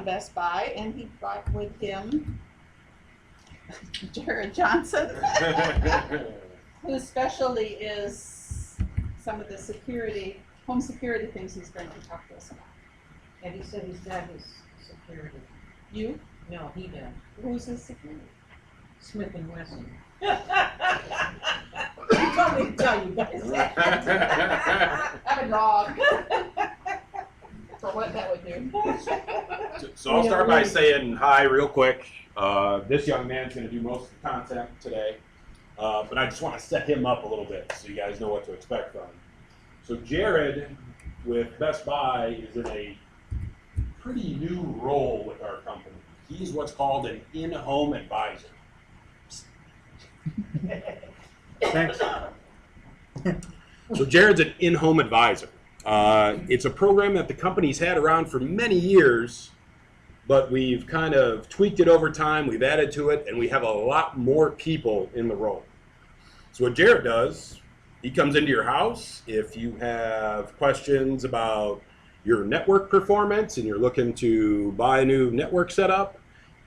from Best Buy, and he brought with him Jarrod Johnson, whose specialty is some of the security, home security things he's going to talk to us about. And he said his dad is security. You? No, he did. Who's his security? Smith and Wesson. He told me to tell you guys that. I'm wrong. For what that would do. So I'll start by saying hi real quick. This young man's going to do most of the content today, but I just want to set him up a little bit so you guys know what to expect from him. So Jarrod with Best Buy is in a pretty new role with our company. He's what's called an in-home advisor. Thanks. So Jarrod's an in-home advisor. It's a program that the company's had around for many years, but we've kind of tweaked it over time, we've added to it, and we have a lot more people in the role. So what Jarrod does, he comes into your house. If you have questions about your network performance and you're looking to buy a new network setup,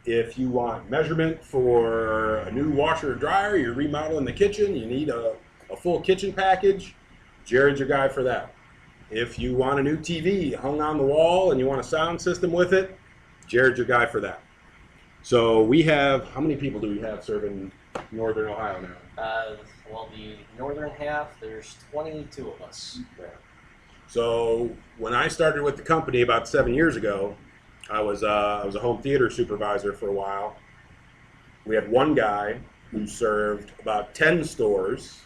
if you want measurement for a new washer or dryer, you're remodeling the kitchen, you need a full kitchen package, Jarrod's your guy for that. If you want a new TV hung on the wall and you want a sound system with it, Jarrod's your guy for that. So we have, how many people do we have serving Northern Ohio now? Well, the northern half, there's 22 of us. Okay. So when I started with the company about 7 years ago, I was a home theater supervisor for a while. We had one guy who served about 10 stores,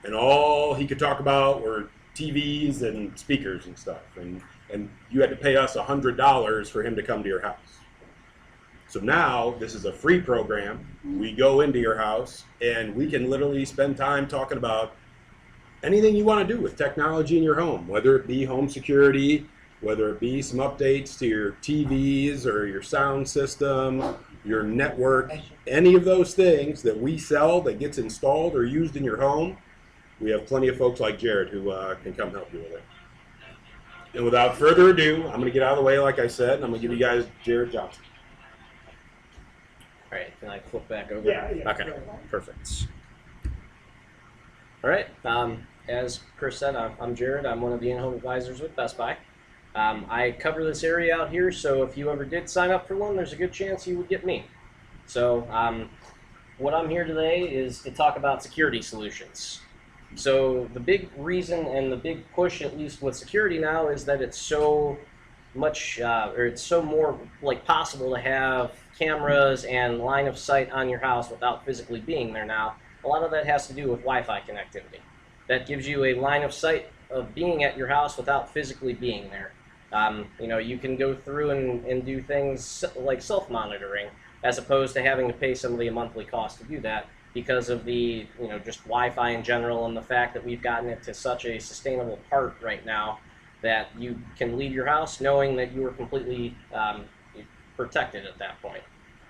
and all he could talk about were TVs and speakers and stuff. And you had to pay us $100 for him to come to your house. So now this is a free program. We go into your house and we can literally spend time talking about anything you want to do with technology in your home, whether it be home security, whether it be some updates to your TVs or your sound system, your network, any of those things that we sell that gets installed or used in your home. We have plenty of folks like Jarrod who can come help you with it. And without further ado, I'm going to get out of the way, like I said, and I'm going to give you guys Jarrod Johnson. All right, can I flip back over? Yeah. Okay, perfect. All right, as Chris said, I'm Jarrod. I'm one of the in-home advisors with Best Buy. I cover this area out here, so if you ever did sign up for one, there's a good chance you would get me. So what I'm here today is to talk about security solutions. So the big reason and the big push, at least with security now, is that it's so much, or it's so more like possible to have cameras and line of sight on your house without physically being there now. A lot of that has to do with Wi-Fi connectivity. That gives you a line of sight of being at your house without physically being there. You know, you can go through and do things like self-monitoring as opposed to having to pay somebody a monthly cost to do that because of the, you know, just Wi-Fi in general and the fact that we've gotten it to such a sustainable part right now that you can leave your house knowing that you are completely protected at that point.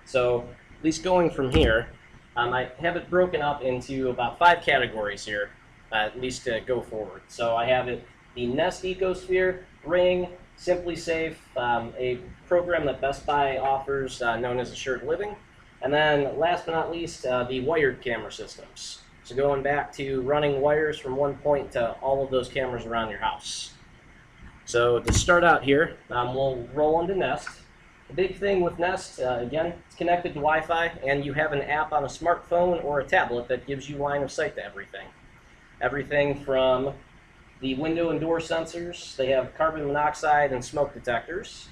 So at least going from here, I have it broken up into about 5 categories here, at least to go forward. So I have it the Nest Ecosphere, Ring, Simply Safe, a program that Best Buy offers known as Assured Living, and then last but not least, the wired camera systems. So going back to running wires from one point to all of those cameras around your house. So to start out here, we'll roll into Nest. The big thing with Nest, again, it's connected to Wi-Fi, and you have an app on a smartphone or a tablet that gives you line of sight to everything. Everything from the window and door sensors, they have carbon monoxide and smoke detectors,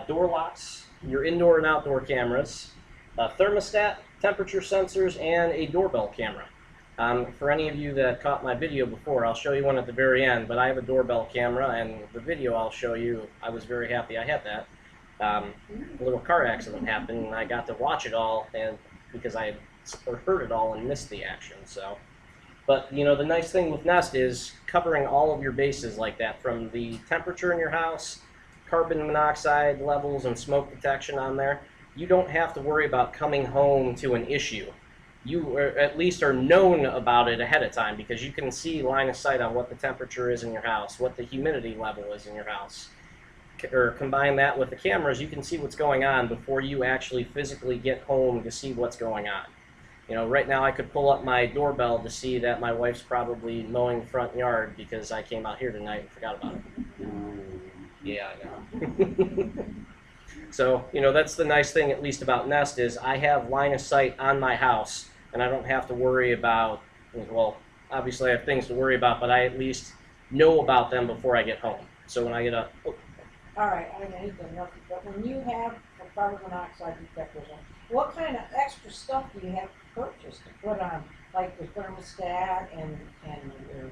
door locks, your indoor and outdoor cameras, a thermostat, temperature sensors, and a doorbell camera. For any of you that caught my video before, I'll show you one at the very end, but I have a doorbell camera, and the video I'll show you, I was very happy I had that. A little car accident happened, and I got to watch it all, and because I had heard it all and missed the action. So, but you know, the nice thing with Nest is covering all of your bases like that, from the temperature in your house, carbon monoxide levels, and smoke detection on there. You don't have to worry about coming home to an issue. You at least are known about it ahead of time because you can see line of sight on what the temperature is in your house, what the humidity level is in your house. or combine that with the cameras, you can see what's going on before you actually physically get home to see what's going on. You know, right now I could pull up my doorbell to see that my wife's probably mowing the front yard because I came out here tonight and forgot about it. Yeah, I know. So, you know, that's the nice thing, at least about Nest, is I have line of sight on my house, and I don't have to worry about, well, obviously I have things to worry about, but I at least know about them before I get home. So when I get up, oh, All right, I hate to interrupt you, but when you have the carbon monoxide detectors on, what kind of extra stuff do you have to purchase to put on, like the thermostat and your,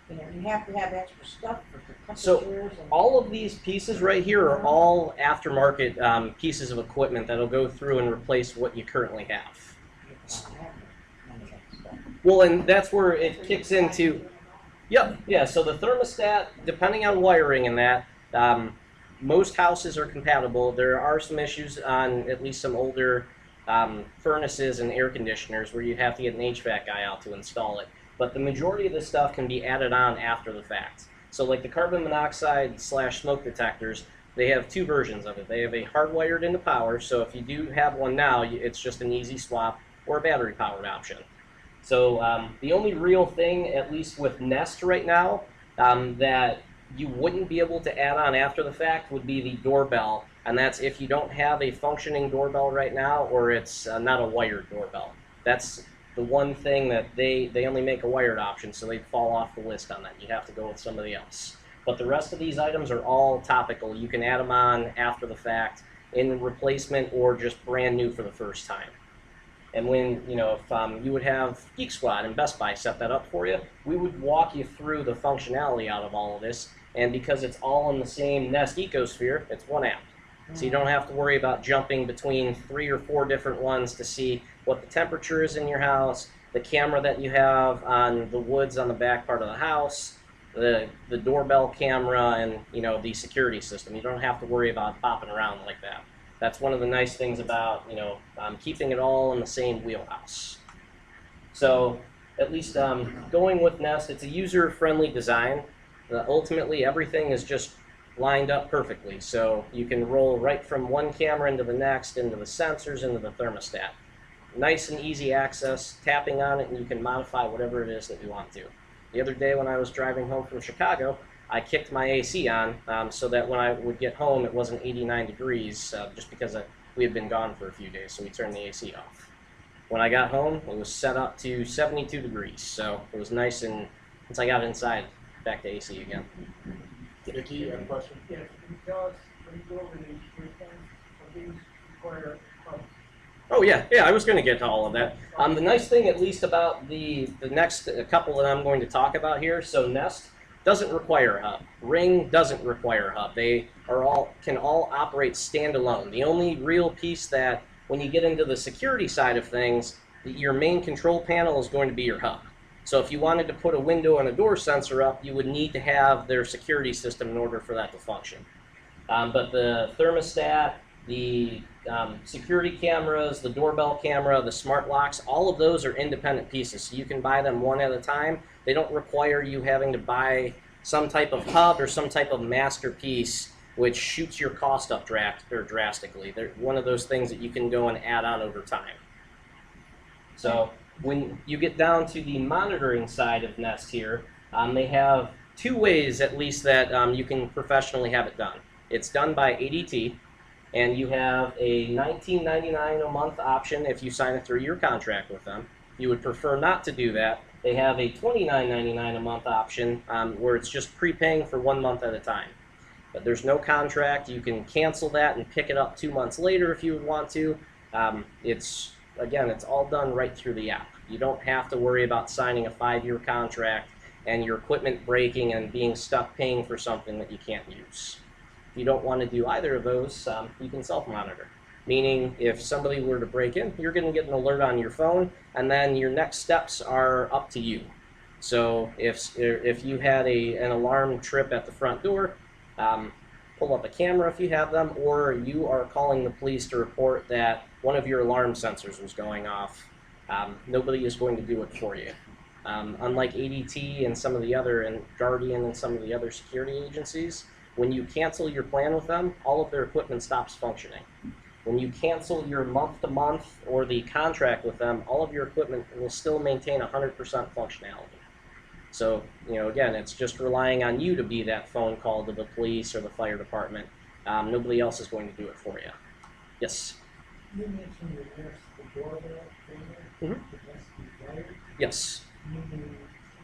you know, you have to have extra stuff for the So, temperatures and. all of these pieces right here are all aftermarket pieces of equipment that'll go through and replace what you currently have. Well, and that's where it kicks into. Yep, yeah, so the thermostat, depending on wiring and that, most houses are compatible. There are some issues on at least some older furnaces and air conditioners where you have to get an HVAC guy out to install it. But the majority of this stuff can be added on after the fact. So like the carbon monoxide / smoke detectors, they have two versions of it. They have a hardwired into power, so if you do have one now, it's just an easy swap, or a battery powered option. So the only real thing, at least with Nest right now, that you wouldn't be able to add on after the fact would be the doorbell, and that's if you don't have a functioning doorbell right now, or it's not a wired doorbell. That's the one thing that they only make a wired option, so they fall off the list on that. You have to go with somebody else. But the rest of these items are all topical. You can add them on after the fact in replacement or just brand new for the first time. And when, you know, if you would have Geek Squad and Best Buy set that up for you, we would walk you through the functionality out of all of this. And because it's all in the same Nest ecosphere, it's one app. So you don't have to worry about jumping between 3 or 4 different ones to see what the temperature is in your house, the camera that you have on the woods on the back part of the house, the doorbell camera, and, you know, the security system. You don't have to worry about popping around like that. That's one of the nice things about, you know, keeping it all in the same wheelhouse. So at least going with Nest, it's a user-friendly design. Ultimately, everything is just lined up perfectly. So you can roll right from one camera into the next, into the sensors, into the thermostat. Nice and easy access, tapping on it, and you can modify whatever it is that you want to. The other day when I was driving home from Chicago, I kicked my AC on so that when I would get home it wasn't 89 degrees just because we had been gone for a few days, so we turned the AC off. When I got home, it was set up to 72 degrees, so it was nice, and once I got inside, back to AC again. Vicky, you have a question? Yes, can you tell us, when you go over these three things, what these require pumps? Oh yeah, I was going to get to all of that. The nice thing, at least about the next couple that I'm going to talk about here, so Nest doesn't require a hub. Ring doesn't require a hub. They can all operate standalone. The only real piece that, when you get into the security side of things, your main control panel is going to be your hub. So if you wanted to put a window and a door sensor up, you would need to have their security system in order for that to function. But the thermostat, the security cameras, the doorbell camera, the smart locks, all of those are independent pieces. So you can buy them one at a time. They don't require you having to buy some type of hub or some type of master piece, which shoots your cost up drastically. They're one of those things that you can go and add on over time. So when you get down to the monitoring side of Nest here, they have 2 ways at least that you can professionally have it done. It's done by ADT, and you have a $19.99 a month option if you sign a 3-year contract with them. If you would prefer not to do that, they have a $29.99 a month option where it's just prepaying for 1 month at a time. But there's no contract. You can cancel that and pick it up 2 months later if you would want to. It's all done right through the app. You don't have to worry about signing a 5-year contract and your equipment breaking and being stuck paying for something that you can't use. If you don't want to do either of those, you can self-monitor. Meaning, if somebody were to break in, you're going to get an alert on your phone, and then your next steps are up to you. So if you had an alarm trip at the front door, pull up a camera if you have them, or you are calling the police to report that one of your alarm sensors was going off. Nobody is going to do it for you. Unlike ADT and some of the other, and Guardian and some of the other security agencies, When you cancel your plan with them, all of their equipment stops functioning. When you cancel your month-to-month or the contract with them, all of your equipment will still maintain 100% functionality. So, again, it's just relying on you to be that phone call to the police or the fire department. Nobody else is going to do it for you. Yes? You mentioned that there's the doorbell thing there. Mhm. It has to be wired. Yes. Meaning,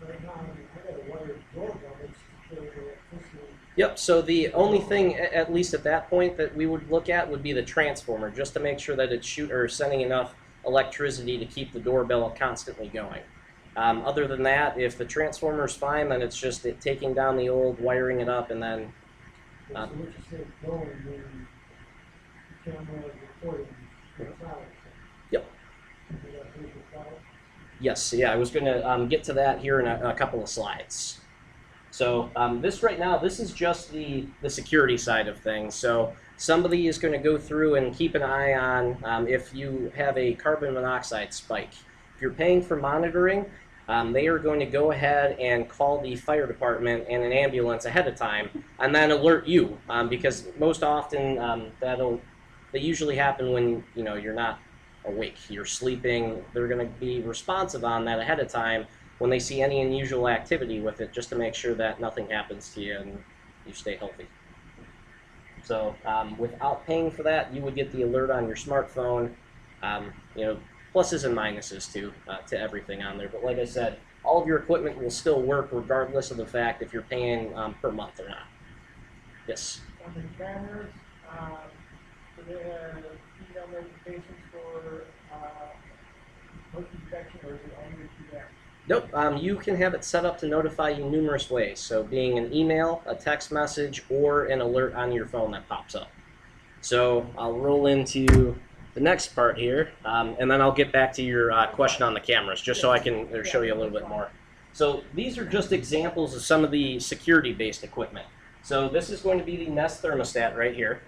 right now, I got a wired doorbell that's to carry electricity. Yep, so the only thing, at least at that point, that we would look at would be the transformer, just to make sure that it's sending enough electricity to keep the doorbell constantly going. Other than that, if the transformer is fine, then it's just taking down the old, wiring it up, and then... So what you said going, then the camera recording the cloud. Yep. Is that through the cloud? Yes, yeah, I was going to get to that here in a couple of slides. So this right now, this is just the security side of things. So somebody is going to go through and keep an eye on if you have a carbon monoxide spike. If you're paying for monitoring, they are going to go ahead and call the fire department and an ambulance ahead of time, and then alert you, because most often they usually happen when you're not awake, you're sleeping. They're going to be responsive on that ahead of time when they see any unusual activity with it, just to make sure that nothing happens to you and you stay healthy. So without paying for that, you would get the alert on your smartphone. Pluses and minuses to everything on there. But like I said, all of your equipment will still work regardless of the fact if you're paying per month or not. Yes? On the cameras, do they have email notifications for post inspection, or is it only through that? Nope, you can have it set up to notify you numerous ways. So being an email, a text message, or an alert on your phone that pops up. So I'll roll into the next part here, and then I'll get back to your question on the cameras, just so I can show you a little bit more. So these are just examples of some of the security-based equipment. So this is going to be the Nest thermostat right here.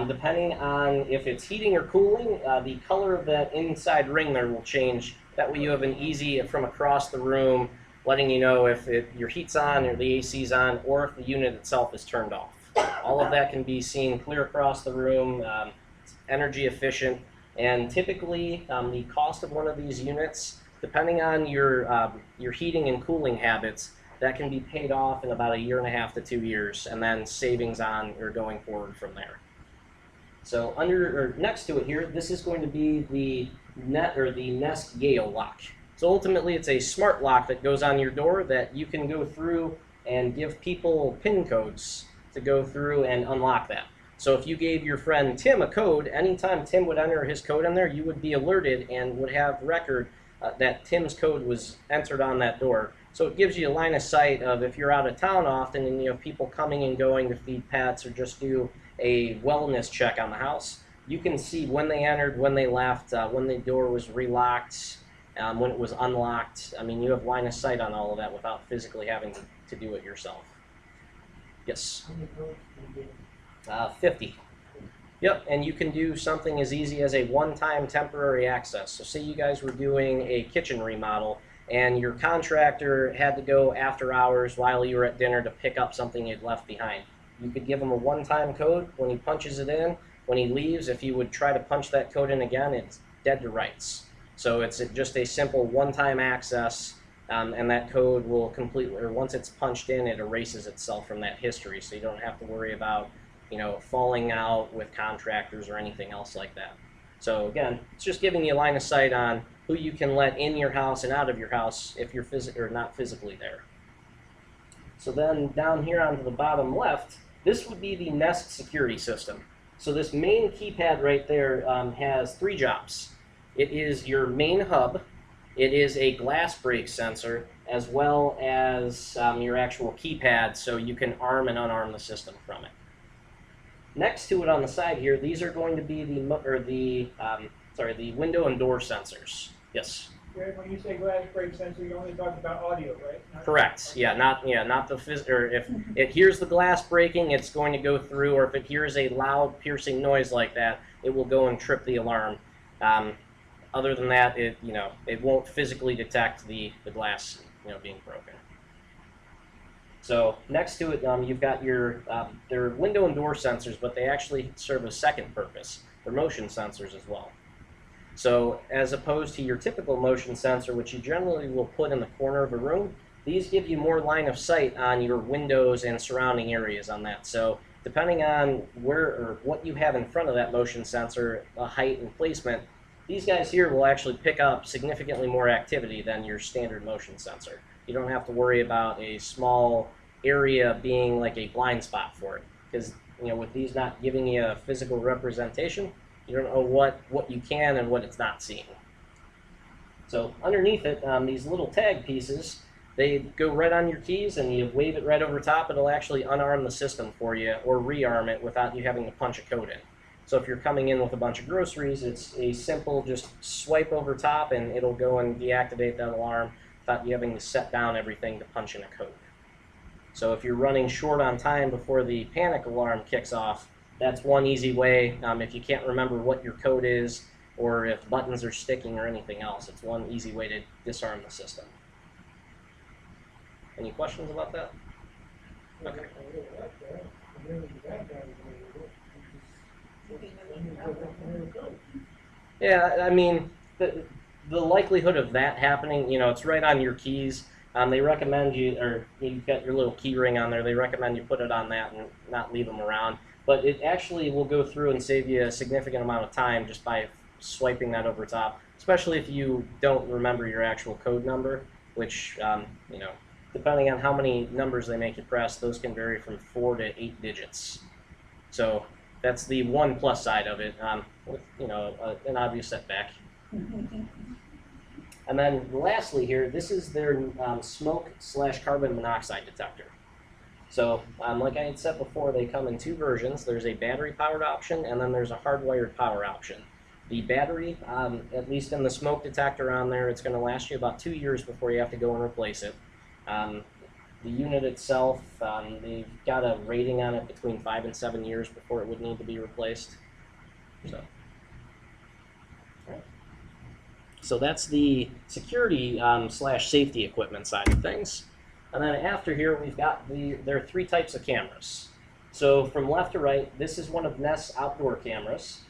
Depending on if it's heating or cooling, the color of that inside ring there will change. That way you have an easy, from across the room, letting you know if your heat's on or the AC's on, or if the unit itself is turned off. All of that can be seen clear across the room. It's energy efficient. And typically, the cost of one of these units, depending on your heating and cooling habits, that can be paid off in about 1.5 to 2 years, and then savings on or going forward from there. So next to it here, this is going to be the Nest Yale lock. So ultimately, it's a smart lock that goes on your door that you can go through and give people PIN codes to go through and unlock that. So if you gave your friend Tim a code, anytime Tim would enter his code in there, you would be alerted and would have record that Tim's code was entered on that door. So it gives you a line of sight of if you're out of town often and you have people coming and going to feed pets or just do a wellness check on the house, you can see when they entered, when they left, when the door was relocked, when it was unlocked. I mean, you have line of sight on all of that without physically having to do it yourself. Yes? How many codes do you get? 50. Yep, and you can do something as easy as a one-time temporary access. So say you guys were doing a kitchen remodel and your contractor had to go after hours while you were at dinner to pick up something you'd left behind. You could give him a one-time code. When he punches it in, when he leaves, if you would try to punch that code in again, it's dead to rights. So it's just a simple one-time access, and that code will completely, or once it's punched in, it erases itself from that history, so you don't have to worry about falling out with contractors or anything else like that. So again, it's just giving you a line of sight on who you can let in your house and out of your house if you're not physically there. So then down here onto the bottom left, this would be the Nest security system. So this main keypad right there has 3 jobs. It is your main hub, it is a glass break sensor, as well as your actual keypad, so you can arm and unarm the system from it. Next to it on the side here, these are going to be the window and door sensors. Yes. Greg, when you say glass break sensor, you only talk about audio, right? Correct. Yeah, not the or if it hears the glass breaking, it's going to go through, or if it hears a loud piercing noise like that, it will go and trip the alarm. Other than that, it won't physically detect the glass being broken. So next to it, you've got your they're window and door sensors, but they actually serve a second purpose. They're motion sensors as well. So as opposed to your typical motion sensor, which you generally will put in the corner of a room, these give you more line of sight on your windows and surrounding areas on that. So depending on where or what you have in front of that motion sensor, height and placement, these guys here will actually pick up significantly more activity than your standard motion sensor. You don't have to worry about a small area being like a blind spot for it, because with these not giving you a physical representation, you don't know what you can and what it's not seeing. So underneath it, these little tag pieces, they go right on your keys, and you wave it right over top. It'll actually unarm the system for you or rearm it without you having to punch a code in. So if you're coming in with a bunch of groceries, it's a simple just swipe over top, and it'll go and deactivate that alarm without you having to set down everything to punch in a code. So if you're running short on time before the panic alarm kicks off, that's one easy way. If you can't remember what your code is, or if buttons are sticking or anything else, it's one easy way to disarm the system. Any questions about that? Okay. Yeah, I mean, the likelihood of that happening, it's right on your keys. They recommend you've got your little key ring on there, they recommend you put it on that and not leave them around. But it actually will go through and save you a significant amount of time just by swiping that over top, especially if you don't remember your actual code number, which, depending on how many numbers they make you press, those can vary from 4 to 8 digits. So that's the one plus side of it, with an obvious setback. And then lastly here, this is their smoke/carbon monoxide detector. So like I had said before, they come in two versions. There's a battery-powered option, and then there's a hardwired power option. The battery, at least in the smoke detector on there, it's going to last you about 2 years before you have to go and replace it. The unit itself, they've got a rating on it between 5 and 7 years before it would need to be replaced. So that's the security / safety equipment side of things. And then after here, we've got there are 3 types of cameras. So from left to right, this is one of Nest's outdoor cameras.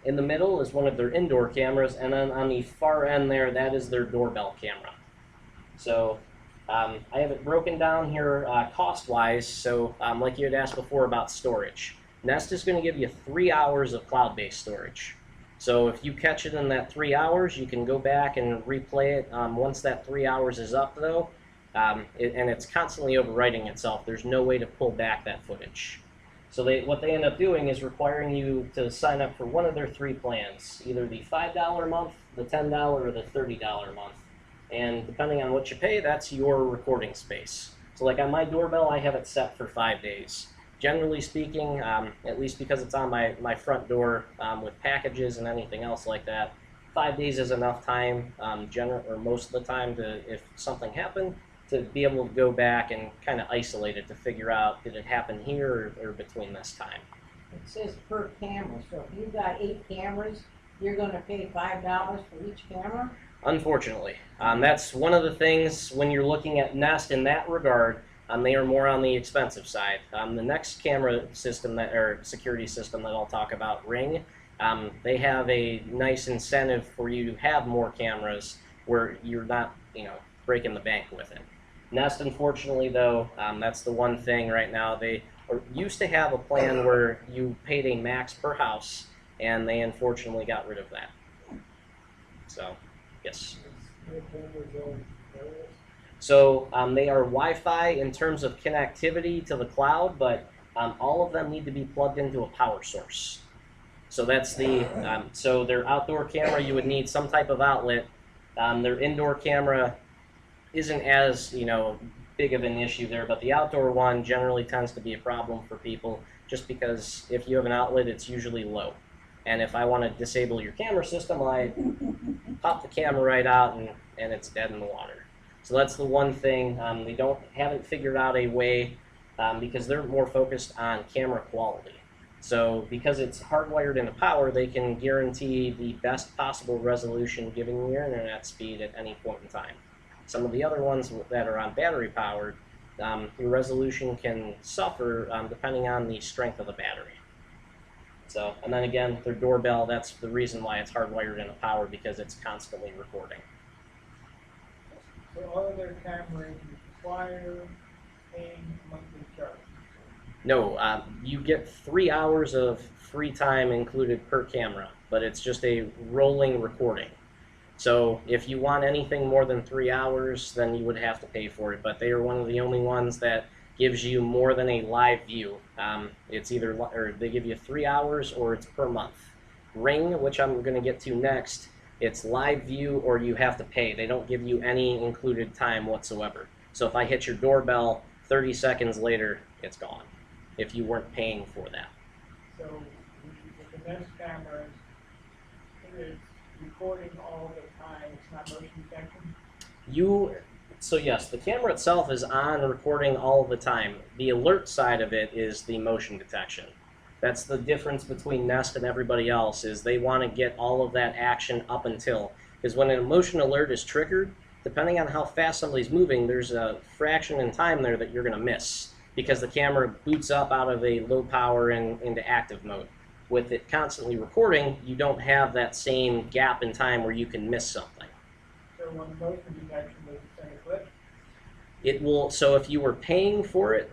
In the middle is one of their indoor cameras, and then on the far end there, that is their doorbell camera. So I have it broken down here cost-wise. So like you had asked before about storage, Nest is going to give you 3 hours of cloud-based storage. So if you catch it in that 3 hours, you can go back and replay it. Once that 3 hours is up, though, and it's constantly overwriting itself, there's no way to pull back that footage. So what they end up doing is requiring you to sign up for one of their 3 plans, either the $5 a month, the $10, or the $30 a month. And depending on what you pay, that's your recording space. So like on my doorbell, I have it set for 5 days. Generally speaking, at least because it's on my front door with packages and anything else like that, 5 days is enough time, or most of the time, if something happened, to be able to go back and kind of isolate it to figure out, did it happen here or between this time. It says per camera, so if you've got 8 cameras, you're going to pay $5 for each camera? Unfortunately. That's one of the things when you're looking at Nest in that regard. They are more on the expensive side. The next camera system or security system that I'll talk about, Ring, they have a nice incentive for you to have more cameras where you're not, breaking the bank with it. Nest, unfortunately, though, that's the one thing right now. They used to have a plan where you paid a max per house, and they unfortunately got rid of that. So, yes. So they are Wi-Fi in terms of connectivity to the cloud, but all of them need to be plugged into a power source. So that's so their outdoor camera, you would need some type of outlet. Their indoor camera isn't as big of an issue there, but the outdoor one generally tends to be a problem for people, just because if you have an outlet, it's usually low. And if I want to disable your camera system, I pop the camera right out and it's dead in the water. So that's the one thing. They haven't figured out a way, because they're more focused on camera quality. So because it's hardwired into power, they can guarantee the best possible resolution given your internet speed at any point in time. Some of the other ones that are on battery powered, your resolution can suffer depending on the strength of the battery. So, and then again, their doorbell, that's the reason why it's hardwired into power, because it's constantly recording. So all of their cameras require paying monthly charge. No, you get 3 hours of free time included per camera, but it's just a rolling recording. So if you want anything more than 3 hours, then you would have to pay for it. But they are one of the only ones that gives you more than a live view. It's either, or they give you 3 hours or it's per month. Ring, which I'm going to get to next, it's live view or you have to pay. They don't give you any included time whatsoever. So if I hit your doorbell, 30 seconds later, it's gone, if you weren't paying for that. So with the Nest cameras, it's recording all the time, it's not motion detection? So yes, the camera itself is on recording all the time. The alert side of it is the motion detection. That's the difference between Nest and everybody else, is they want to get all of that action up until, because when an motion alert is triggered, depending on how fast somebody's moving, there's a fraction in time there that you're going to miss, because the camera boots up out of a low power and into active mode. With it constantly recording, you don't have that same gap in time where you can miss something. So when the motion detection does it send a clip? It will, so if you were paying for it,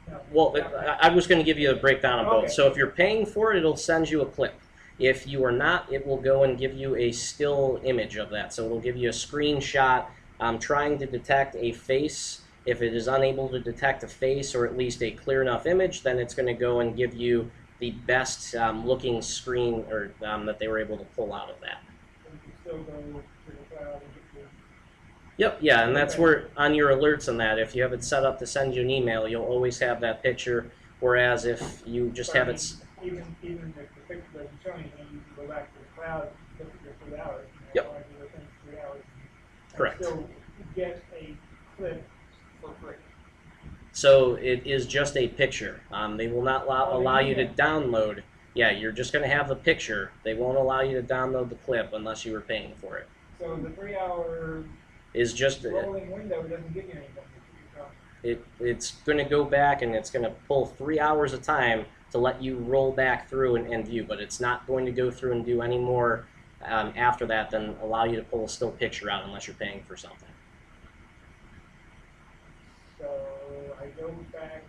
No. well, I was going to give you a breakdown of both. Okay. So if you're paying for it, it'll send you a clip. If you are not, it will go and give you a still image of that. So it'll give you a screenshot trying to detect a face. If it is unable to detect a face or at least a clear enough image, then it's going to go and give you the best looking screen or that they were able to pull out of that. So you can still go to the cloud and get your... Yep, yeah, and that's Okay. where on your alerts on that, if you have it set up to send you an email, you'll always have that picture. Whereas if you just have it, Even if the picture doesn't show anything, you can go back to the cloud, look at your 3 hours. And Yep. all I do within 3 hours. And Correct. still get a clip for free. so it is just a picture. They will not allow you to Yeah. download. Yeah, you're just going to have the picture. They won't allow you to download the clip unless you were paying for it. So the 3 hour Is just rolling window doesn't give you anything. it's going to go back and it's going to pull 3 hours of time to let you roll back through and view, but it's not going to go through and do any more after that than allow you to pull a still picture out unless you're paying for something. So I go back,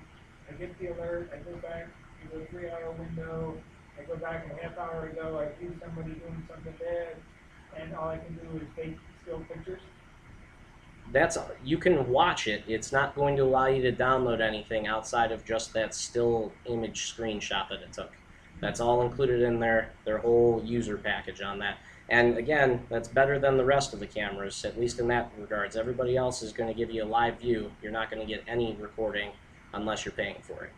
I get the alert, I go back to the 3 hour window, I go back a half hour ago, I see somebody doing something bad, and all I can do is take still pictures. You can watch it. It's not going to allow you to download anything outside of just that still image screenshot that it took. That's all included in their whole user package on that. And again, that's better than the rest of the cameras, at least in that regards. Everybody else is going to give you a live view. You're not going to get any recording unless you're paying for it.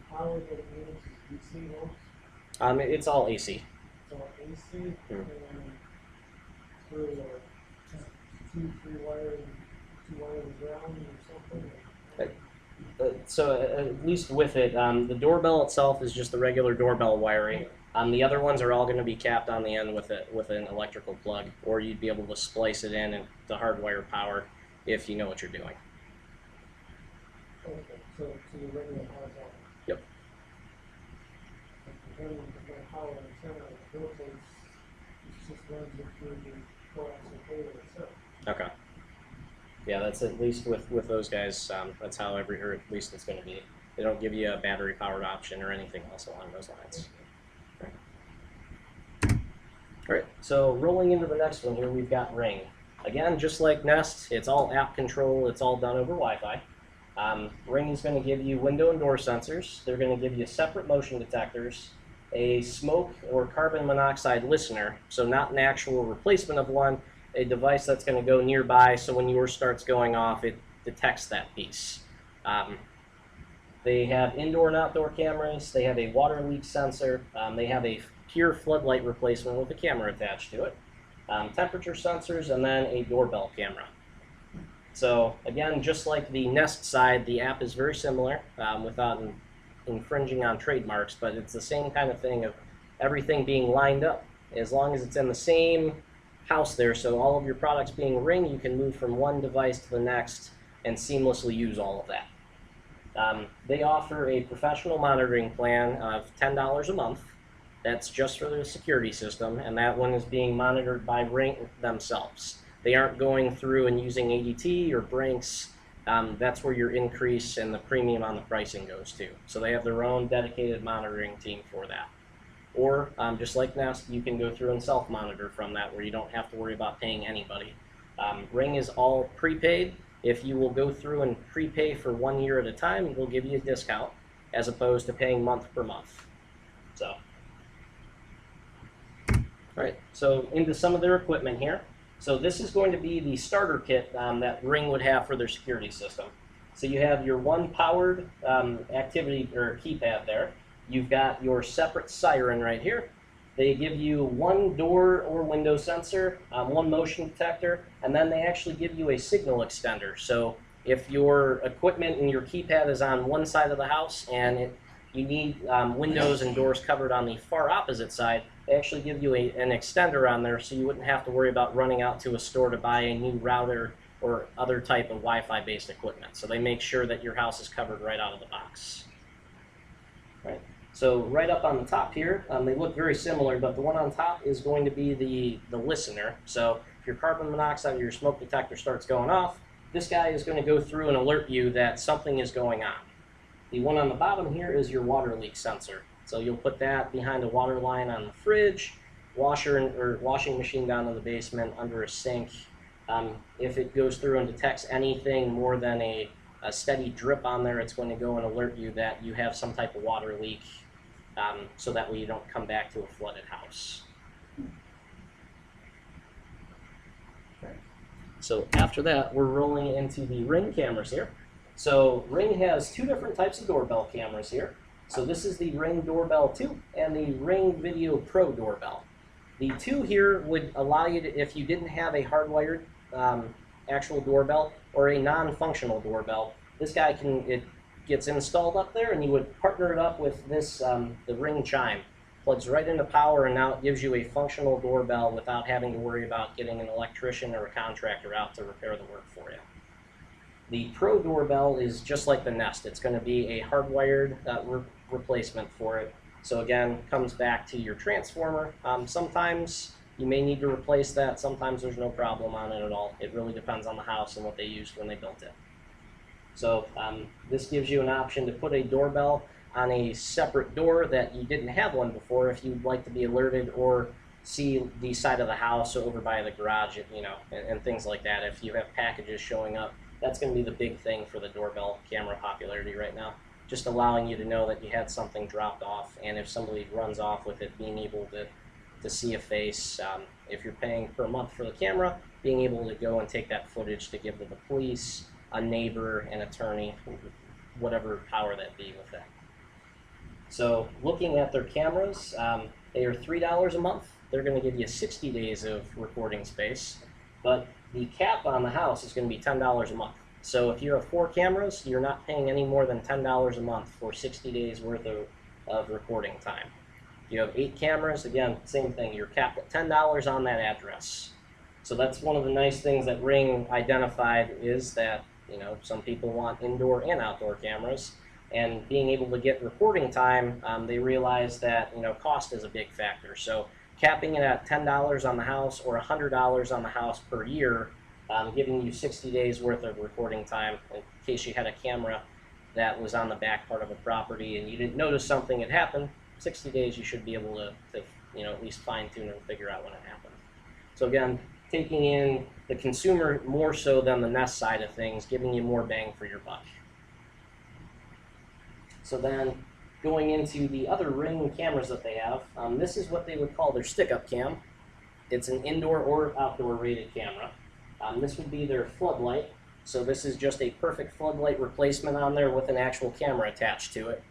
Power that it uses is DC volts, It's all AC. so AC, Hmm. and then through two wire ground or something. So at least with it, the doorbell itself is just the regular doorbell wiring. The other ones are all going to be capped on the end with an electrical plug, or you'd be able to splice it in and to hardwire power if you know what you're doing. Okay, so to the regular house. Yep. Then the power antenna, the filters, it just runs it through the coaxial cable itself. Okay. Yeah, that's at least with those guys. That's how or at least it's going to be. They don't give you a battery powered option or anything else along those lines. All right. So rolling into the next one here, we've got Ring. Again, just like Nest, it's all app control. It's all done over Wi-Fi. Ring is going to give you window and door sensors. They're going to give you separate motion detectors, a smoke or carbon monoxide listener, so not an actual replacement of one, a device that's going to go nearby so when yours starts going off, it detects that piece. They have indoor and outdoor cameras. They have a water leak sensor. They have a pure floodlight replacement with a camera attached to it, temperature sensors, and then a doorbell camera. So again, just like the Nest side, the app is very similar without infringing on trademarks, but it's the same kind of thing of everything being lined up. As long as it's in the same house there, so all of your products being Ring, you can move from one device to the next and seamlessly use all of that. They offer a professional monitoring plan of $10 a month. That's just for the security system, and that one is being monitored by Ring themselves. They aren't going through and using ADT or Brinks. That's where your increase and the premium on the pricing goes to. So they have their own dedicated monitoring team for that. Or just like Nest, you can go through and self-monitor from that, where you don't have to worry about paying anybody. Ring is all prepaid. If you will go through and prepay for 1 year at a time, we'll give you a discount, as opposed to paying month per month. So, all right, so into some of their equipment here. So this is going to be the starter kit that Ring would have for their security system. So you have your one powered activity or keypad there. You've got your separate siren right here. They give you one door or window sensor, one motion detector, and then they actually give you a signal extender. So if your equipment and your keypad is on one side of the house and you need windows and doors covered on the far opposite side, they actually give you an extender on there, so you wouldn't have to worry about running out to a store to buy a new router or other type of Wi-Fi based equipment. So they make sure that your house is covered right out of the box. Right. So right up on the top here, they look very similar, but the one on top is going to be the listener. So if your carbon monoxide or your smoke detector starts going off, this guy is going to go through and alert you that something is going on. The one on the bottom here is your water leak sensor. So you'll put that behind a water line on the fridge, washing machine down in the basement, under a sink. If it goes through and detects anything more than a steady drip on there, it's going to go and alert you that you have some type of water leak, so that way you don't come back to a flooded house. Okay. So after that, we're rolling into the Ring cameras here. So Ring has two different types of doorbell cameras here. So this is the Ring Doorbell 2 and the Ring Video Pro Doorbell. The 2 here would allow you to, if you didn't have a hardwired actual doorbell or a non-functional doorbell, this guy it gets installed up there, and you would partner it up with this, the Ring Chime. Plugs right into power, and now it gives you a functional doorbell without having to worry about getting an electrician or a contractor out to repair the work for you. The Pro Doorbell is just like the Nest. It's going to be a hardwired replacement for it. So again, comes back to your transformer. Sometimes you may need to replace that. Sometimes there's no problem on it at all. It really depends on the house and what they used when they built it. So this gives you an option to put a doorbell on a separate door that you didn't have one before, if you'd like to be alerted or see the side of the house over by the garage, and things like that. If you have packages showing up, that's going to be the big thing for the doorbell camera popularity right now. Just allowing you to know that you had something dropped off, and if somebody runs off with it, being able to see a face. If you're paying per month for the camera, being able to go and take that footage to give to the police, a neighbor, an attorney, whatever power that be with that. So looking at their cameras, they are $3 a month. They're going to give you 60 days of recording space, but the cap on the house is going to be $10 a month. So if you have 4 cameras, you're not paying any more than $10 a month for 60 days worth of recording time. If you have 8 cameras, again, same thing. You're capped at $10 on that address. So that's one of the nice things that Ring identified, is that some people want indoor and outdoor cameras, and being able to get recording time, they realize that cost is a big factor. So capping it at $10 on the house or $100 on the house per year, giving you 60 days worth of recording time in case you had a camera that was on the back part of a property and you didn't notice something had happened. 60 days you should be able to at least fine-tune and figure out when it happened. So again, taking in the consumer more so than the Nest side of things, giving you more bang for your buck. So then going into the other Ring cameras that they have, this is what they would call their stick-up cam. It's an indoor or outdoor rated camera. This would be their floodlight. So this is just a perfect floodlight replacement on there with an actual camera attached to it.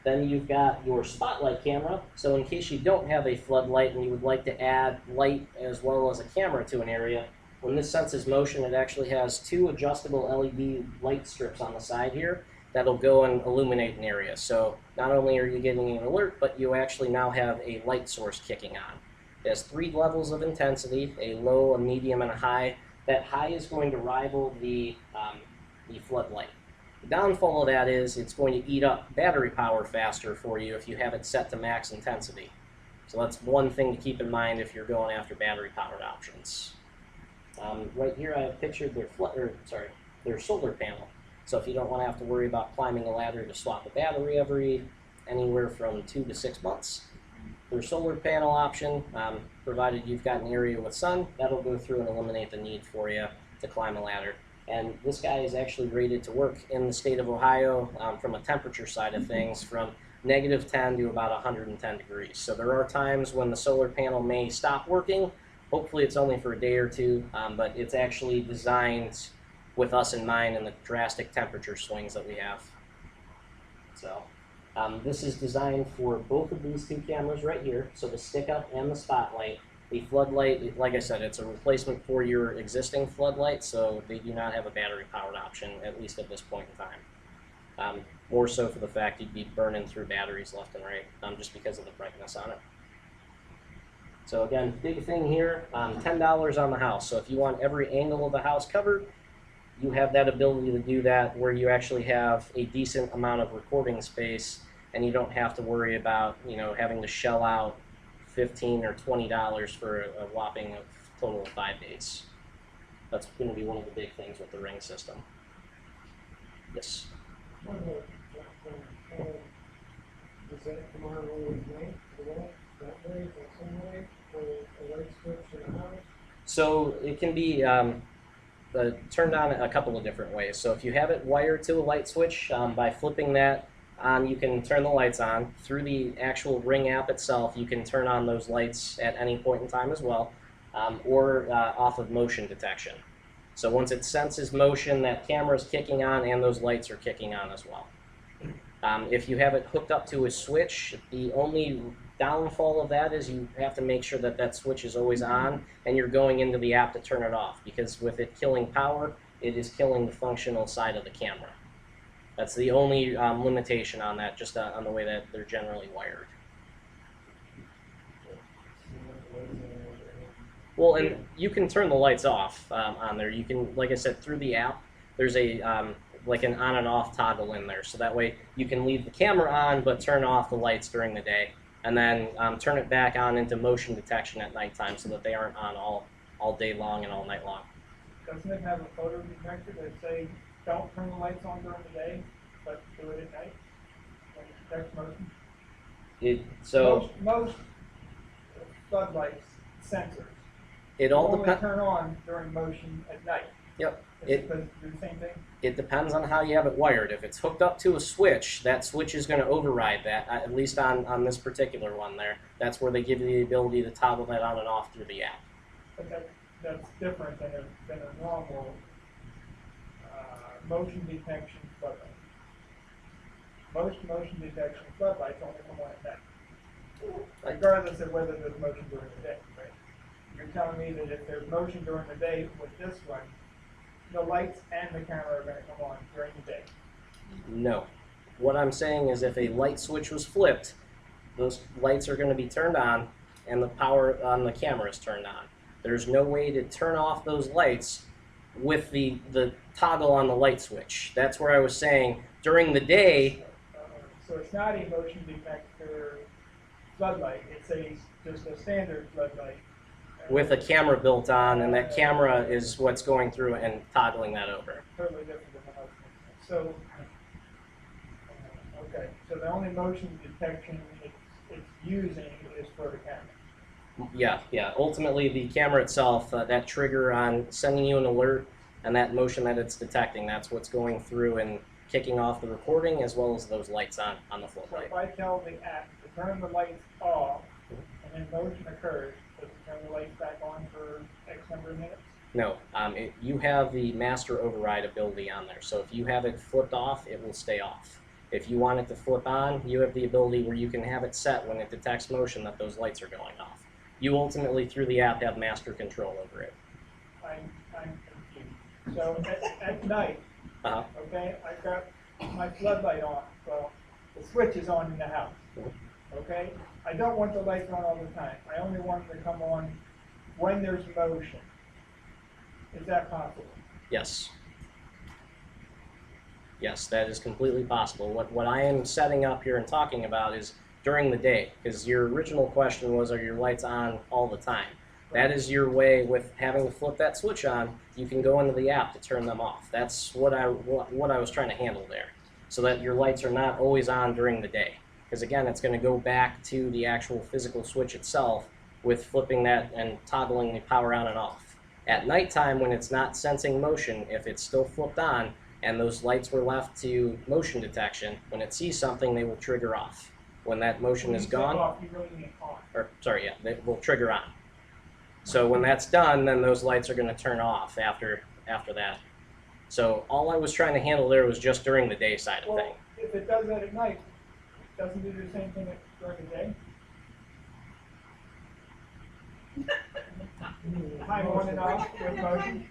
Then you've got your spotlight camera. So in case you don't have a floodlight and you would like to add light as well as a camera to an area, when this senses motion, it actually has 2 adjustable LED light strips on the side here, that'll go and illuminate an area. So not only are you getting an alert, but you actually now have a light source kicking on. It has 3 levels of intensity, a low, a medium, and a high. That high is going to rival the floodlight. The downfall of that is it's going to eat up battery power faster for you if you have it set to max intensity. So that's one thing to keep in mind if you're going after battery powered options. Right here I have pictured their solar panel. So if you don't want to have to worry about climbing a ladder to swap a battery every anywhere from 2 to 6 months, their solar panel option, provided you've got an area with sun, that'll go through and eliminate the need for you to climb a ladder. And this guy is actually rated to work in the state of Ohio from a temperature side of things from -10 to about 110 degrees. So there are times when the solar panel may stop working. Hopefully it's only for a day or two, but it's actually designed with us in mind and the drastic temperature swings that we have. So this is designed for both of these 2 cameras right here, so the stick up and the spotlight. The floodlight, like I said, it's a replacement for your existing floodlight, so they do not have a battery powered option, at least at this point in time. More so for the fact you'd be burning through batteries left and right, just because of the brightness on it. So again, big thing here, $10 on the house. So if you want every angle of the house covered, you have that ability to do that where you actually have a decent amount of recording space and you don't have to worry about, having to shell out $15 or $20 for a whopping total of 5 days. That's going to be one of the big things with the Ring system. Yes. Does that come on only at night, that way, that same way, for a light switch in the house? So it can be turned on a couple of different ways. So if you have it wired to a light switch, by flipping that on, you can turn the lights on. Through the actual Ring app itself, you can turn on those lights at any point in time as well, or off of motion detection. So once it senses motion, that camera is kicking on and those lights are kicking on as well. If you have it hooked up to a switch, the only downfall of that is you have to make sure that that switch is always on and you're going into the app to turn it off, because with it killing power, it is killing the functional side of the camera. That's the only limitation on that, just on the way that they're generally wired. Well, and you can turn the lights off on there. You can, like I said, through the app, there's a like an on and off toggle in there, so that way you can leave the camera on but turn off the lights during the day, and then turn it back on into motion detection at nighttime so that they aren't on all day long and all night long. Doesn't it have a photo detector that say, don't turn the lights on during the day, but do it at night? When it detects motion? Most floodlights sensors It all only depends. turn on during motion at night. Yep. Is it supposed to do the same thing? It depends on how you have it wired. If it's hooked up to a switch, that switch is going to override that, at least on this particular one there. That's where they give you the ability to toggle that on and off through the app. But that's different than a normal motion detection floodlight. Most motion detection floodlights only come on at night, regardless of whether there's motion during the day. Right? You're telling me that if there's motion during the day with this one, the lights and the camera are going to come on during the day. No. What I'm saying is if a light switch was flipped, those lights are going to be turned on and the power on the camera is turned on. There's no way to turn off those lights with the toggle on the light switch. That's where I was saying during the day. So it's not a motion detector floodlight. It's just a standard floodlight. With a camera built on, and that camera is what's going through and toggling that over. Totally different than the house. So, okay. So the only motion detection it's using is for the camera. Yeah. Ultimately, the camera itself, that trigger on sending you an alert, and that motion that it's detecting, that's what's going through and kicking off the recording as well as those lights on the So floodlight. if I tell the app to turn the lights off, and then motion occurs, does it turn the lights back on for X number of minutes? No, you have the master override ability on there. So if you have it flipped off, it will stay off. If you want it to flip on, you have the ability where you can have it set when it detects motion that those lights are going off. You ultimately, through the app, have master control over it. I'm confused. So at night, okay, I've got my floodlight on, well, the switch is on in the house, okay? I don't want the lights on all the time. I only want them to come on when there's motion. Is that possible? Yes. Yes, that is completely possible. What I am setting up here and talking about is during the day, because your original question was, are your lights on all the time? That is your way with having to flip that switch on. You can go into the app to turn them off. That's what I was trying to handle there, so that your lights are not always on during the day. Because again, it's going to go back to the actual physical switch itself with flipping that and toggling the power on and off. At nighttime, when it's not sensing motion, if it's still flipped on and those lights were left to motion detection, when it sees something, they will trigger off. When that motion When is you say gone, off, you really mean on. or sorry, yeah, they will trigger on. So when that's done, then those lights are going to turn off after that. So all I was trying to handle there was just during the day side of Well, things. if it does that at night, doesn't it do the same thing during the day? Time on and off with motion?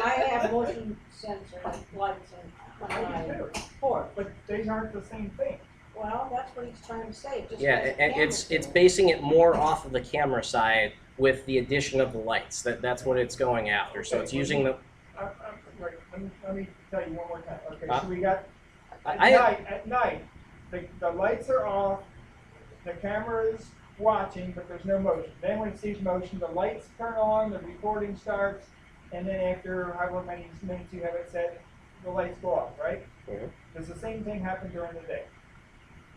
I have motion sensor lights in my port. But these aren't the same thing. Well, that's what he's trying to say. Just Yeah, has and cameras it's in it. basing it more off of the camera side with the addition of the lights. That's what it's going after. So it's using the. Wait, let me tell you one more time. Okay, Huh? so we got, I at night, the lights are off, the camera is watching, but there's no motion. Then when it sees motion, the lights turn on, the recording starts, and then after however many minutes you have it set, the lights go off, right? Mhm. Does the same thing happen during the day?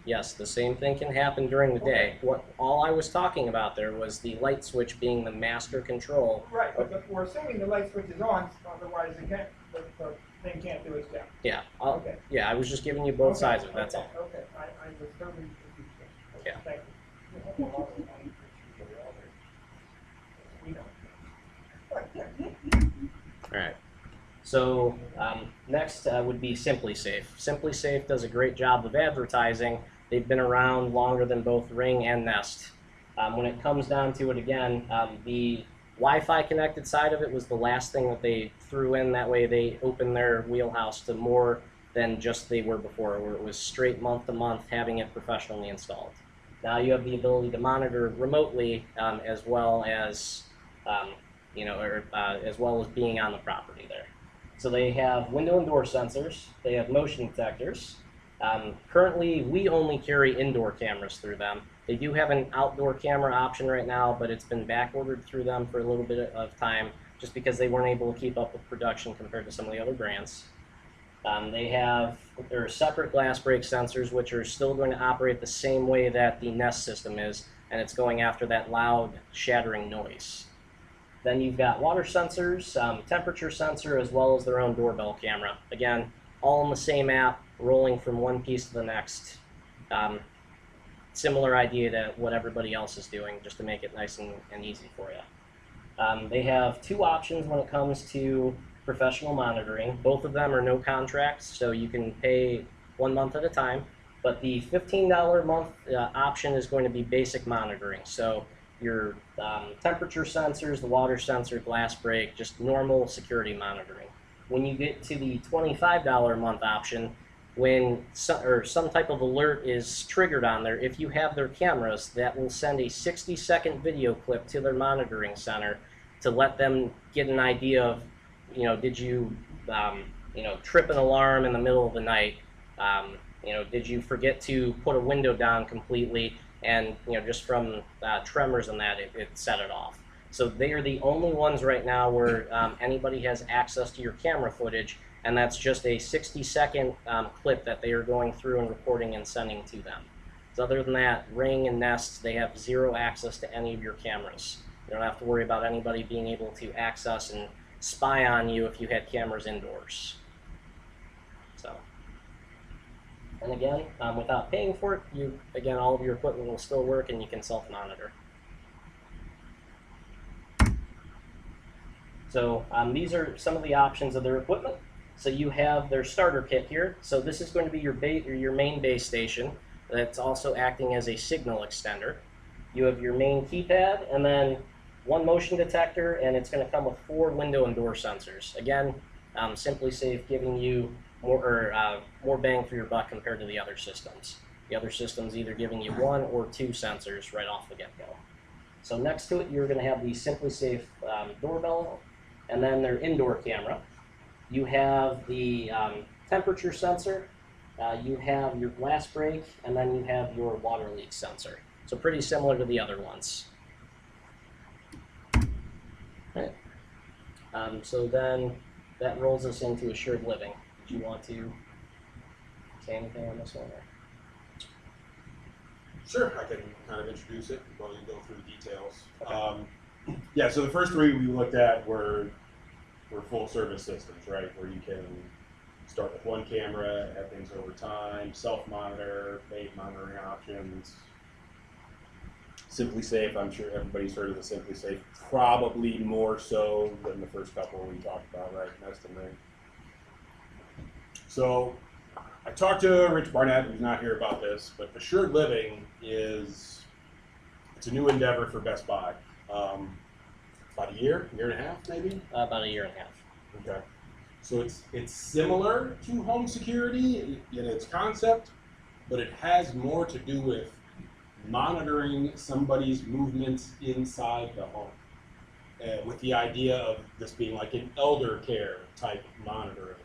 Yes, the same thing can happen during the day. What all I was talking about there was the light switch being the master control. Right, but we're assuming the light switch is on, otherwise the thing can't do its job. Yeah, Okay. yeah. I was just giving you both Okay, sides of it. That's okay, all. Okay, I was totally confused. Yeah. Thank you. We know. All right. So next would be Simply Safe. Simply Safe does a great job of advertising. They've been around longer than both Ring and Nest. When it comes down to it again, the Wi-Fi connected side of it was the last thing that they threw in. That way they opened their wheelhouse to more than just they were before, where it was straight month to month having it professionally installed. Now you have the ability to monitor remotely as well as as well as being on the property there. So they have window and door sensors. They have motion detectors. Currently, we only carry indoor cameras through them. They do have an outdoor camera option right now, but it's been back ordered through them for a little bit of time just because they weren't able to keep up with production compared to some of the other brands. They have their separate glass break sensors, which are still going to operate the same way that the Nest system is, and it's going after that loud, shattering noise. Then you've got water sensors, temperature sensor, as well as their own doorbell camera. Again, all in the same app, rolling from one piece to the next. Similar idea to what everybody else is doing, just to make it nice and easy for you. They have two options when it comes to professional monitoring. Both of them are no contracts, so you can pay 1 month at a time. But the $15 a month option is going to be basic monitoring. So your temperature sensors, the water sensor, glass break, just normal security monitoring. When you get to the $25 a month option, when some type of alert is triggered on there, if you have their cameras, that will send a 60-second video clip to their monitoring center to let them get an idea of, did you, trip an alarm in the middle of the night? Did you forget to put a window down completely? And just from tremors and that, it set it off. So they are the only ones right now where anybody has access to your camera footage, and that's just a 60-second clip that they are going through and recording and sending to them. So other than that, Ring and Nest, they have zero access to any of your cameras. You don't have to worry about anybody being able to access and spy on you if you had cameras indoors. So. And again, without paying for it, all of your equipment will still work and you can self-monitor. So these are some of the options of their equipment. So you have their starter kit here. So this is going to be your main base station that's also acting as a signal extender. You have your main keypad and then one motion detector, and it's going to come with 4 window and door sensors. Again, Simply Safe giving you more bang for your buck compared to the other systems. The other systems either giving you 1 or 2 sensors right off the get-go. So next to it, you're going to have the Simply Safe doorbell, and then their indoor camera. You have the temperature sensor, you have your glass break, and then you have your water leak sensor. So pretty similar to the other ones. Right. So then that rolls us into assured living. Did you want to say anything on this one? Or? Sure, I can kind of introduce it while you go through the details. Yeah, so the first 3 we looked at were full service systems, right? Where you can start with 1 camera, add things over time, self-monitor, paid monitoring options. Simply Safe, I'm sure everybody's heard of the Simply Safe, probably more so than the first couple we talked about, right? Nest and Ring. So I talked to Rich Barnett, who's not here about this, but Assured Living it's a new endeavor for Best Buy. About a year and a half, maybe? About a year and a half. Okay. So it's similar to home security in its concept, but it has more to do with monitoring somebody's movements inside the home. With the idea of this being like an elder care type monitoring.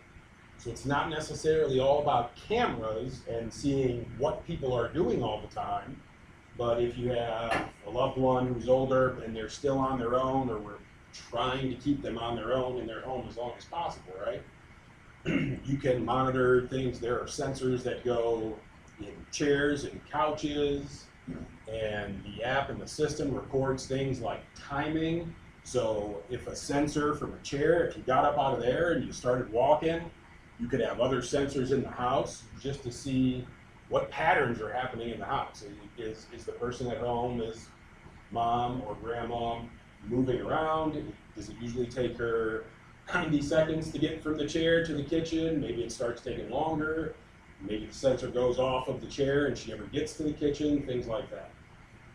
So it's not necessarily all about cameras and seeing what people are doing all the time, but if you have a loved one who's older and they're still on their own, or we're trying to keep them on their own in their home as long as possible, right? You can monitor things. There are sensors that go in chairs and couches, and the app and the system records things like timing. So if a sensor from a chair, if you got up out of there and you started walking, you could have other sensors in the house just to see what patterns are happening in the house. Is the person at home, is mom or grandma moving around? Does it usually take her 90 seconds to get from the chair to the kitchen? Maybe it starts taking longer. Maybe the sensor goes off of the chair and she never gets to the kitchen, things like that.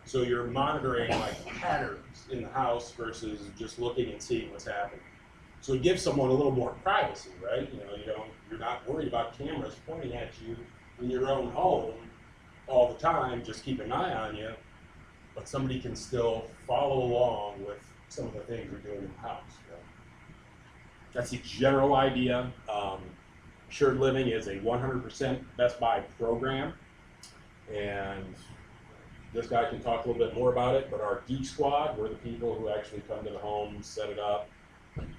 So you're monitoring like patterns in the house versus just looking and seeing what's happening. So it gives someone a little more privacy, right? You're not worried about cameras pointing at you in your own home all the time, just keep an eye on you, but somebody can still follow along with some of the things you're doing in the house. That's the general idea. Assured Living is a 100% Best Buy program, and this guy can talk a little bit more about it, but our Geek Squad, we're the people who actually come to the home, set it up,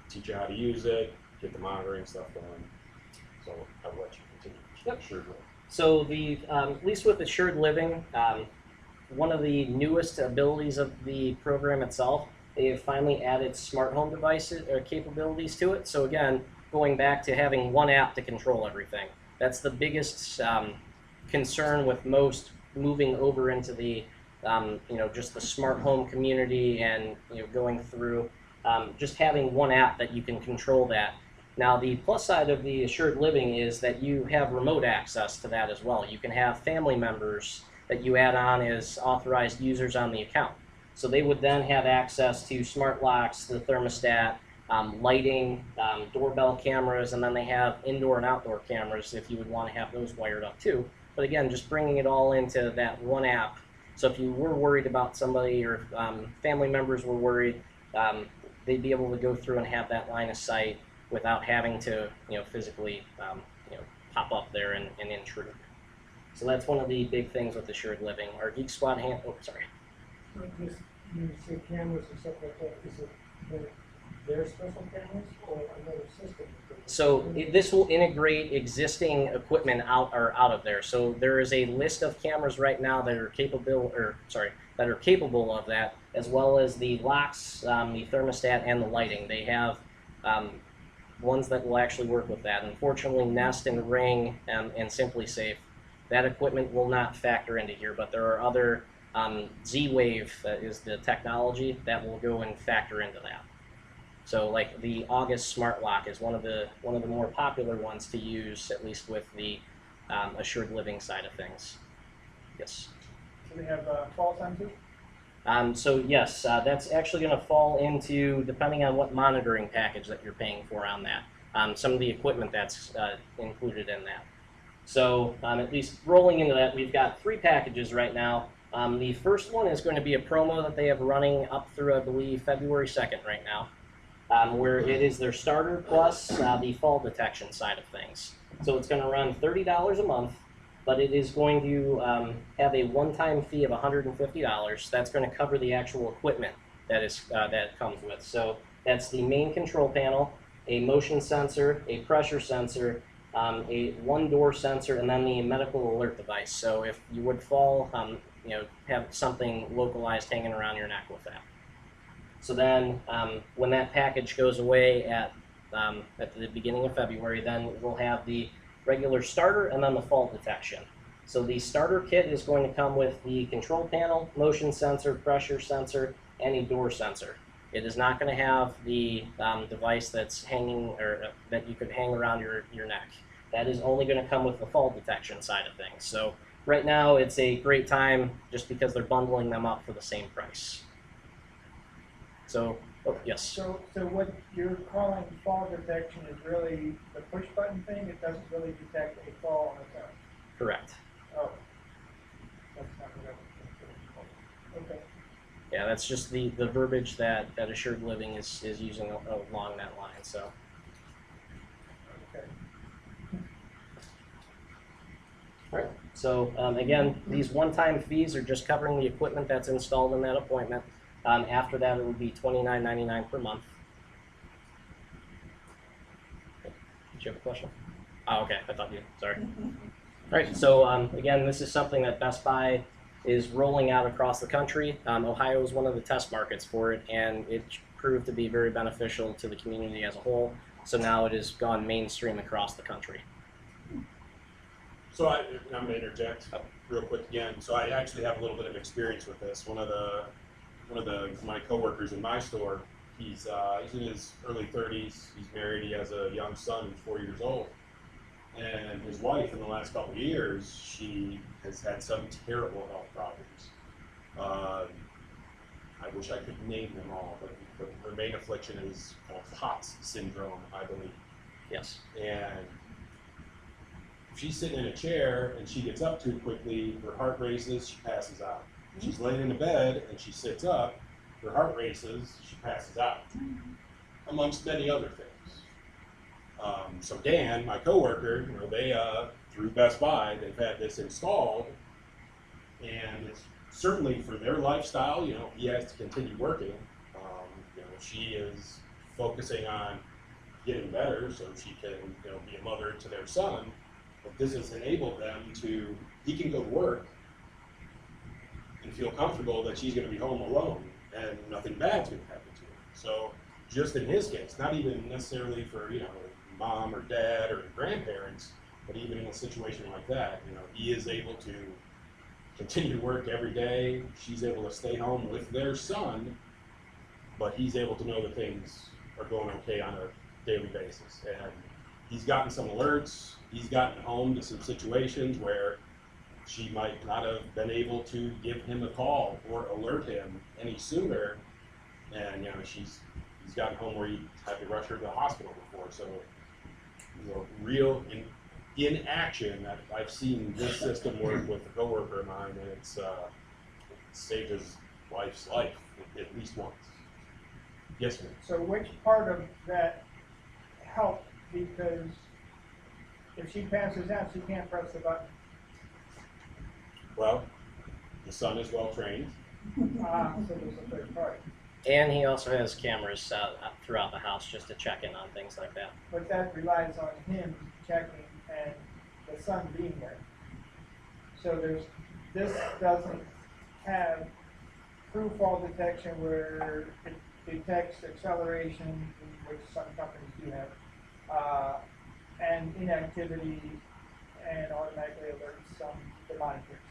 teach you how to use it, get the monitoring stuff going. So I'll let you continue. Yep. Assured Living. So at least with Assured Living, one of the newest abilities of the program itself, they have finally added smart home devices or capabilities to it. So again, going back to having one app to control everything. That's the biggest concern with most moving over into the, just the smart home community and going through just having one app that you can control that. Now, the plus side of the Assured Living is that you have remote access to that as well. You can have family members that you add on as authorized users on the account. So they would then have access to smart locks, the thermostat, lighting, doorbell cameras, and then they have indoor and outdoor cameras if you would want to have those wired up too. But again, just bringing it all into that one app. So if you were worried about somebody or family members were worried, they'd be able to go through and have that line of sight without having to, physically, pop up there and intrude. So that's one of the big things with Assured Living. Our Geek Squad Just, you say cameras and stuff like that, is it their special cameras or another system? So this will integrate existing equipment out of there. So there is a list of cameras right now that are capable of that, as well as the locks, the thermostat, and the lighting. They have ones that will actually work with that. Unfortunately, Nest and Ring and Simply Safe, that equipment will not factor into here, but there are other Z-Wave, that is the technology, that will go and factor into that. So like the August Smart Lock is one of the more popular ones to use, at least with the Assured Living side of things. Yes. So they have fall sensors? So yes, that's actually going to fall into, depending on what monitoring package that you're paying for on that. some of the equipment that's included in that. So at least rolling into that, we've got 3 packages right now. The first one is going to be a promo that they have running up through, I believe, February 2nd right now, where it is their starter plus the fall detection side of things. So it's going to run $30 a month, but it is going to have a one-time fee of $150. That's going to cover the actual equipment that it comes with. So that's the main control panel, a motion sensor, a pressure sensor, a one-door sensor, and then the medical alert device. So if you would fall, have something localized hanging around your neck with that. So then when that package goes away at the beginning of February, then we'll have the regular starter and then the fall detection. So the starter kit is going to come with the control panel, motion sensor, pressure sensor, and a door sensor. It is not going to have the device that's hanging or that you could hang around your neck. That is only going to come with the fall detection side of things. So right now it's a great time just because they're bundling them up for the same price. So, yes. So what you're calling fall detection is really the push button thing? It doesn't really detect a fall on its own? Correct. Oh. That's not what I was thinking. Okay. Yeah, that's just the verbiage that Assured Living is using along that line. So. Okay. All right. So again, these one-time fees are just covering the equipment that's installed in that appointment. After that, it would be $29.99 per month. Did you have a question? Oh, okay. I thought you. Sorry. All right. So again, this is something that Best Buy is rolling out across the country. Ohio is one of the test markets for it, and it proved to be very beneficial to the community as a whole. So now it has gone mainstream across the country. So I'm going to interject real quick again. So I actually have a little bit of experience with this. One of my coworkers in my store, he's in his early 30s. He's married. He has a young son who's 4 years old. And his wife, in the last couple of years, she has had some terrible health problems. I wish I could name them all, but her main affliction is called POTS syndrome, I believe. Yes. And if she's sitting in a chair and she gets up too quickly, her heart races, she passes out. If she's laying in a bed and she sits up, her heart races, she passes out, amongst many other things. So Dan, my coworker, they through Best Buy, they've had this installed, and it's certainly for their lifestyle. He has to continue working. She is focusing on getting better so she can, be a mother to their son. But this has enabled them to. He can go to work and feel comfortable that she's going to be home alone and nothing bad's going to happen to her. So just in his case, not even necessarily for mom or dad or grandparents, but even in a situation like that, he is able to continue to work every day. She's able to stay home with their son, but he's able to know that things are going okay on a daily basis. And he's gotten some alerts. He's gotten home to some situations where she might not have been able to give him a call or alert him any sooner. And he's gotten home where he had to rush her to the hospital before. So real in action that I've seen this system work with a coworker of mine, and it's saved his wife's life at least once. Yes, ma'am. So which part of that helped? Because if she passes out, she can't press the button. Well, the son is well trained. So there's a third party. And he also has cameras throughout the house just to check in on things like that. But that relies on him checking and the son being there. So this doesn't have true fall detection where it detects acceleration, which some companies do have, and inactivity, and automatically alerts some demonic fixes.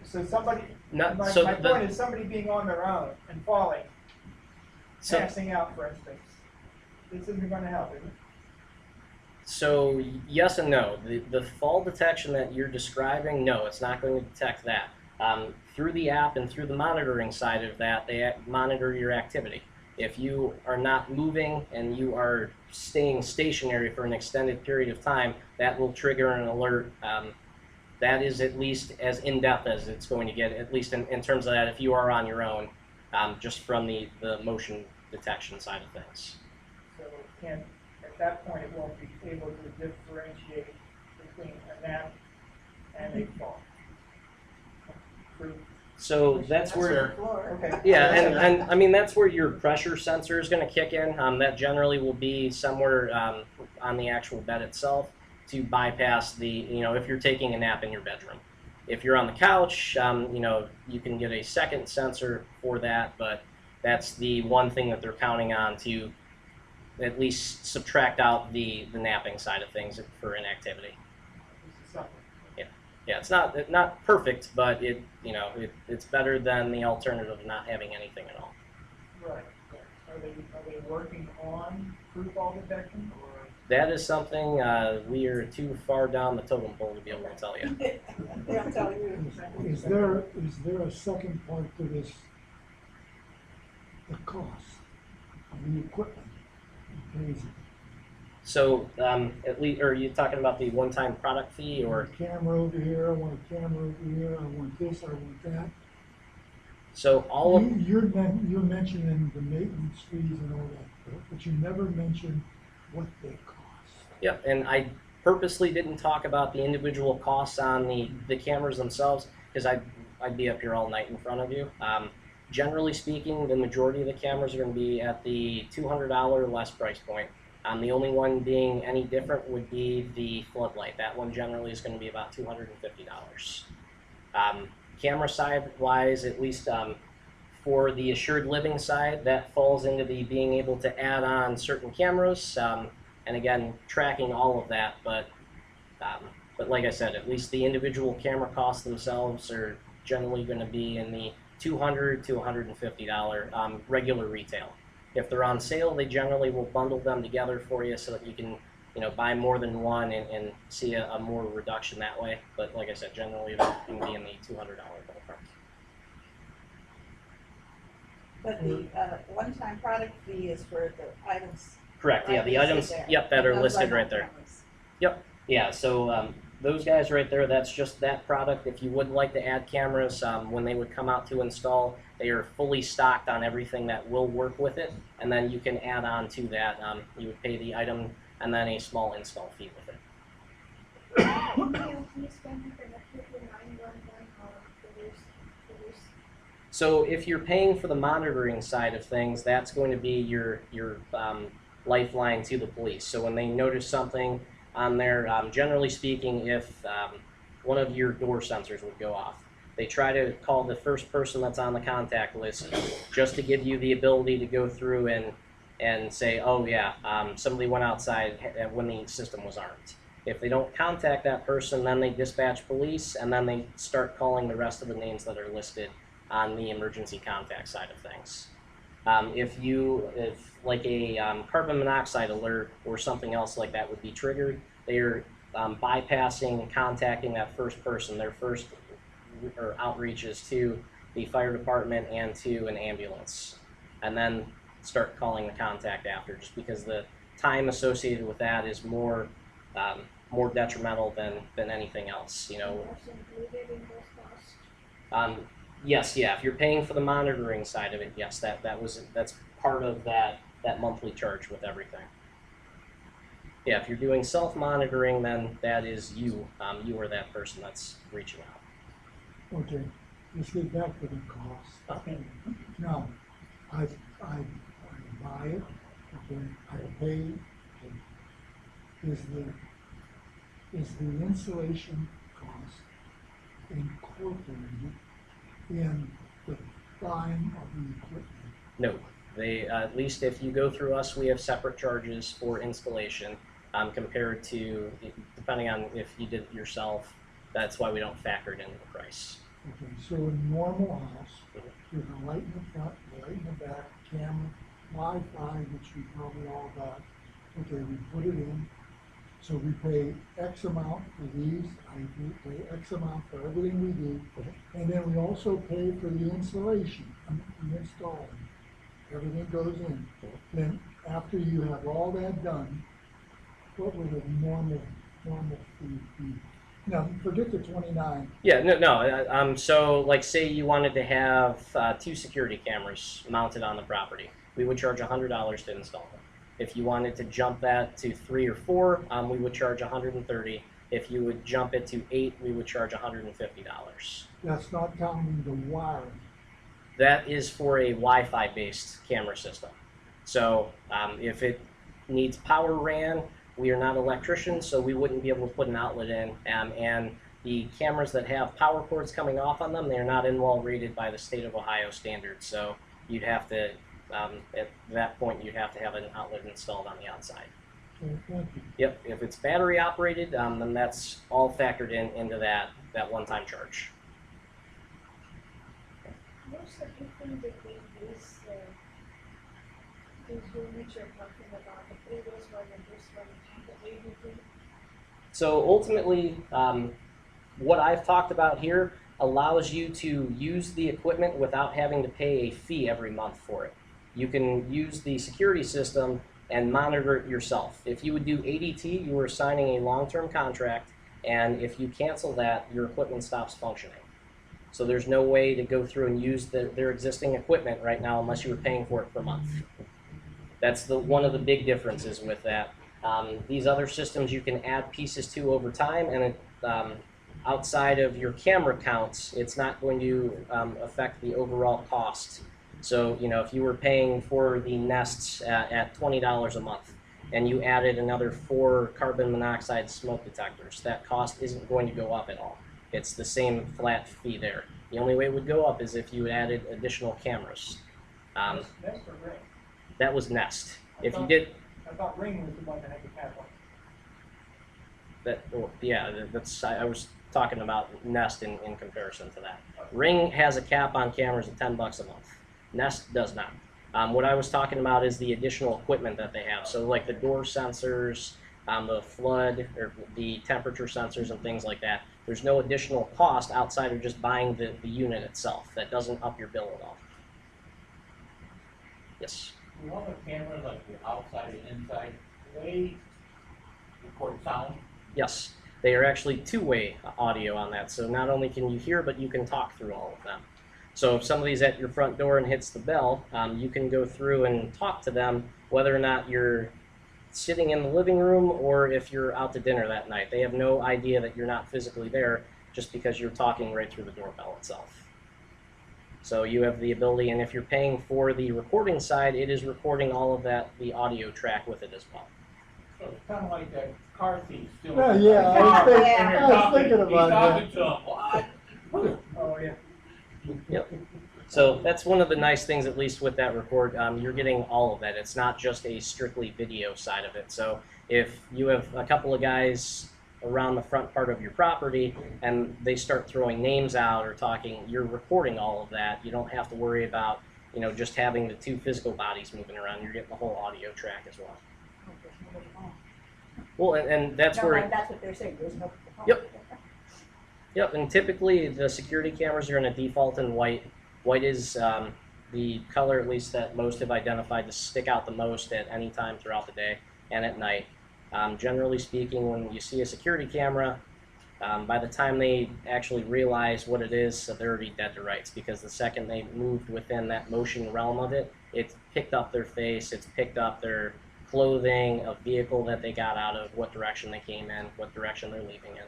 So somebody, my point is somebody being on their own and falling, passing out, for instance, this isn't going to help, is it? So yes and no. The fall detection that you're describing, no, it's not going to detect that. Through the app and through the monitoring side of that, they monitor your activity. If you are not moving and you are staying stationary for an extended period of time, that will trigger an alert. That is at least as in-depth as it's going to get, at least in terms of that if you are on your own, just from the motion detection side of things. So at that point, it won't be able to differentiate between a nap and a fall. True. So that's where, Floor. Okay. yeah, and I mean, that's where your pressure sensor is going to kick in. That generally will be somewhere on the actual bed itself to bypass the, if you're taking a nap in your bedroom. If you're on the couch, you can get a second sensor for that, but that's the one thing that they're counting on to at least subtract out the napping side of things for inactivity. This is something. Yeah, it's not perfect, but it's better than the alternative of not having anything at all. Right. Are they working on true fall detection or? That is something we are too far down the totem pole to be able to tell you. They'll tell you. Is there a second part to this? The cost of the equipment. Crazy. So at least, are you talking about the one-time product fee, I or? want a camera over here, I want a camera over here, I want this, I want that. So all of You're mentioning the maintenance fees and all that, but you never mentioned what they cost. Yep, and I purposely didn't talk about the individual costs on the cameras themselves because I'd be up here all night in front of you. Generally speaking, the majority of the cameras are going to be at the $200 less price point. The only one being any different would be the floodlight. That one generally is going to be about $250. Camera side wise, at least for the assured living side, that falls into the being able to add on certain cameras, and again, tracking all of that. But like I said, at least the individual camera costs themselves are generally going to be in the $200 to $150 regular retail. If they're on sale, they generally will bundle them together for you so that you can, buy more than one and see a more reduction that way. But like I said, generally they're going to be in the $200 ballpark. But the one-time product fee is for the items. Correct. Yeah, the listed items. there. Yep, that are Those listed not right there. cameras. Yep. Yeah. So those guys right there, that's just that product. If you would like to add cameras, when they would come out to install, they are fully stocked on everything that will work with it, and then you can add on to that. You would pay the item and then a small install fee with it. So if you're paying for the monitoring side of things, that's going to be your lifeline to the police. So when they notice something on there, generally speaking, if one of your door sensors would go off, they try to call the first person that's on the contact list just to give you the ability to go through and say, oh yeah, somebody went outside when the system was armed. If they don't contact that person, then they dispatch police, and then they start calling the rest of the names that are listed on the emergency contact side of things. If like a carbon monoxide alert or something else like that would be triggered, they are bypassing and contacting that first person. Their first outreach is to the fire department and to an ambulance, and then start calling the contact after, just because the time associated with that is more detrimental than anything else. Yes, yeah. If you're paying for the monitoring side of it, yes, that's part of that monthly charge with everything. Yeah, if you're doing self-monitoring, then that is you. You are that person that's reaching out. Okay, let's get back to the cost. Okay. Now, I buy it, okay, I pay, is the installation cost incorporated in the buying of the equipment? No, they at least if you go through us, we have separate charges for installation compared to, depending on if you did it yourself. That's why we don't factor it into the price. Okay, so in a normal house, with a light in the front, a light in the back, camera, Wi-Fi, which we probably all got, okay, we put it in, so we pay X amount for these, we pay X amount for everything we do, and then we also pay for the installation, the installing. everything goes in. Then after you have all that done, what would a normal fee be? Now, forget the 29. Yeah, no. So, like, say you wanted to have 2 security cameras mounted on the property, we would charge $100 to install them. If you wanted to jump that to 3 or 4, we would charge $130. If you would jump it to 8, we would charge $150. That's not counting the wiring. That is for a Wi-Fi based camera system. So if it needs power ran, we are not electricians, so we wouldn't be able to put an outlet in. And the cameras that have power cords coming off on them, they are not in-wall rated by the state of Ohio standards. So you'd have to, at that point, you'd have to have an outlet installed on the outside. Okay, thank you. Yep, if it's battery operated, then that's all factored into that one-time charge. What's the difference between these units you're talking about, the previous one and this one, the ADT? So ultimately, what I've talked about here allows you to use the equipment without having to pay a fee every month for it. You can use the security system and monitor it yourself. If you would do ADT, you are signing a long-term contract, and if you cancel that, your equipment stops functioning. So there's no way to go through and use their existing equipment right now unless you were paying for it per month. That's one of the big differences with that. These other systems you can add pieces to over time, and outside of your camera counts, it's not going to affect the overall cost. So, you know, if you were paying for the Nests at $20 a month, and you added another 4 carbon monoxide smoke detectors, that cost isn't going to go up at all. It's the same flat fee there. The only way it would go up is if you added additional cameras. Nest or Ring? That was Nest. I thought Ring was the one that had the cap on. I was talking about Nest in comparison to that. Ring has a cap on cameras of $10 a month. Nest does not. What I was talking about is the additional equipment that they have. So like the door sensors, the flood, or the temperature sensors and things like that. There's no additional cost outside of just buying the unit itself. That doesn't up your bill at all. Yes? Do all the cameras, like the outside and inside, do they record sound? Yes. They are actually 2-way audio on that. So not only can you hear, but you can talk through all of them. So if somebody's at your front door and hits the bell, you can go through and talk to them whether or not you're sitting in the living room or if you're out to dinner that night. They have no idea that you're not physically there just because you're talking right through the doorbell itself. So you have the ability, and if you're paying for the recording side, it is recording all of that, the audio track with it as well. So it's kind of like that car thief still. Yeah, I was thinking about that. He's talking to him, what? Oh, yeah. Yep. So that's one of the nice things, at least with that record, you're getting all of that. It's not just a strictly video side of it. So if you have a couple of guys around the front part of your property and they start throwing names out or talking, you're recording all of that. You don't have to worry about, you know, just having the 2 physical bodies moving around. You're getting the whole audio track as well. Well, and that's where... That's what they're saying, there's no... Yep. Yep, and typically the security cameras are going to default in white. White is the color, at least that most have identified, to stick out the most at any time throughout the day and at night. Generally speaking, when you see a security camera, by the time they actually realize what it is, they're already dead to rights, because the second they moved within that motion realm of it, it's picked up their face, it's picked up their clothing, a vehicle that they got out of, what direction they came in, what direction they're leaving in.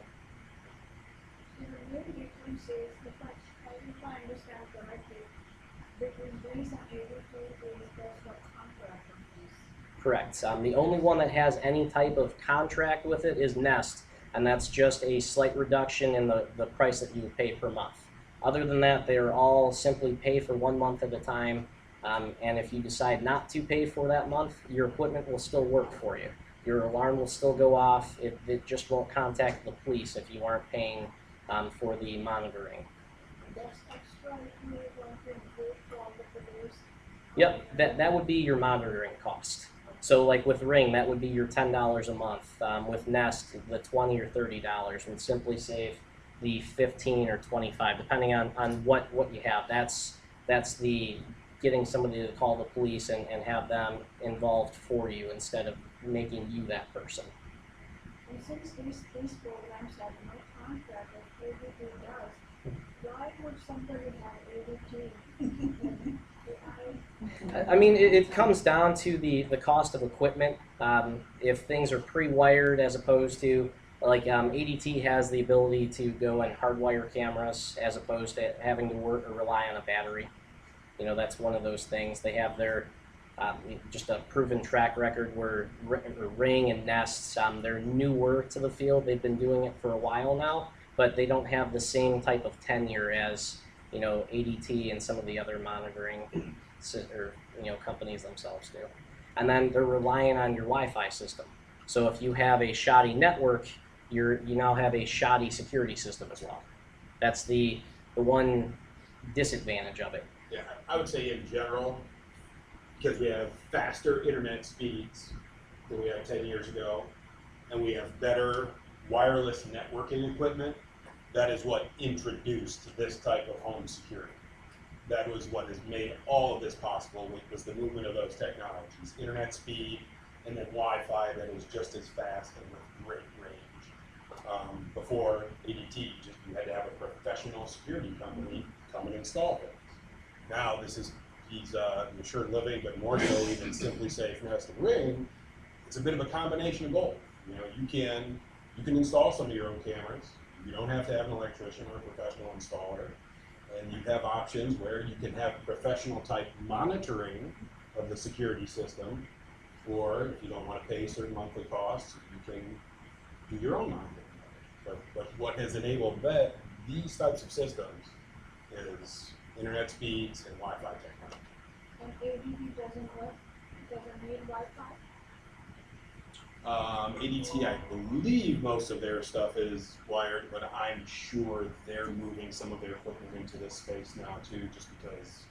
Maybe you can say, if I understand correctly, between these and ADT, there's no contract on these. Correct. The only one that has any type of contract with it is Nest, and that's just a slight reduction in the price that you would pay per month. Other than that, they are all simply pay for 1 month at a time, and if you decide not to pay for that month, your equipment will still work for you. Your alarm will still go off. It just won't contact the police if you aren't paying for the monitoring. That's extra if you want to include for all the police. Yep, that would be your monitoring cost. So like with Ring, that would be your $10 a month. With Nest, the $20 or $30 would simply save the $15 or $25, depending on what you have. That's the getting somebody to call the police and have them involved for you instead of making you that person. And since these programs have no contract that ADT does, why would somebody have ADT? I mean, it comes down to the cost of equipment. If things are pre-wired as opposed to, like ADT has the ability to go and hardwire cameras as opposed to having to work or rely on a battery. You know, that's one of those things. They have their just a proven track record where Ring and Nest, they're newer to the field. They've been doing it for a while now, but they don't have the same type of tenure as, you know, ADT and some of the other monitoring or, you know, companies themselves do. And then they're relying on your Wi-Fi system. So if you have a shoddy network, you now have a shoddy security system as well. That's the one disadvantage of it. Yeah, I would say in general, because we have faster internet speeds than we had 10 years ago, and we have better wireless networking equipment, that is what introduced this type of home security. That was what has made all of this possible, was the movement of those technologies. Internet speed, and then Wi-Fi that is just as fast and with great range. Before ADT, you had to have a professional security company come and install things. Now this is these assured living, but more so even Simply Safe, Nest, and Ring. It's a bit of a combination of both. You know, you can install some of your own cameras. You don't have to have an electrician or a professional installer, and you have options where you can have professional type monitoring of the security system, or if you don't want to pay certain monthly costs, you can do your own monitoring. But what has enabled these types of systems is internet speeds and Wi-Fi technology. And ADT doesn't need Wi-Fi? ADT, I believe most of their stuff is wired, but I'm sure they're moving some of their equipment into this space now too, just because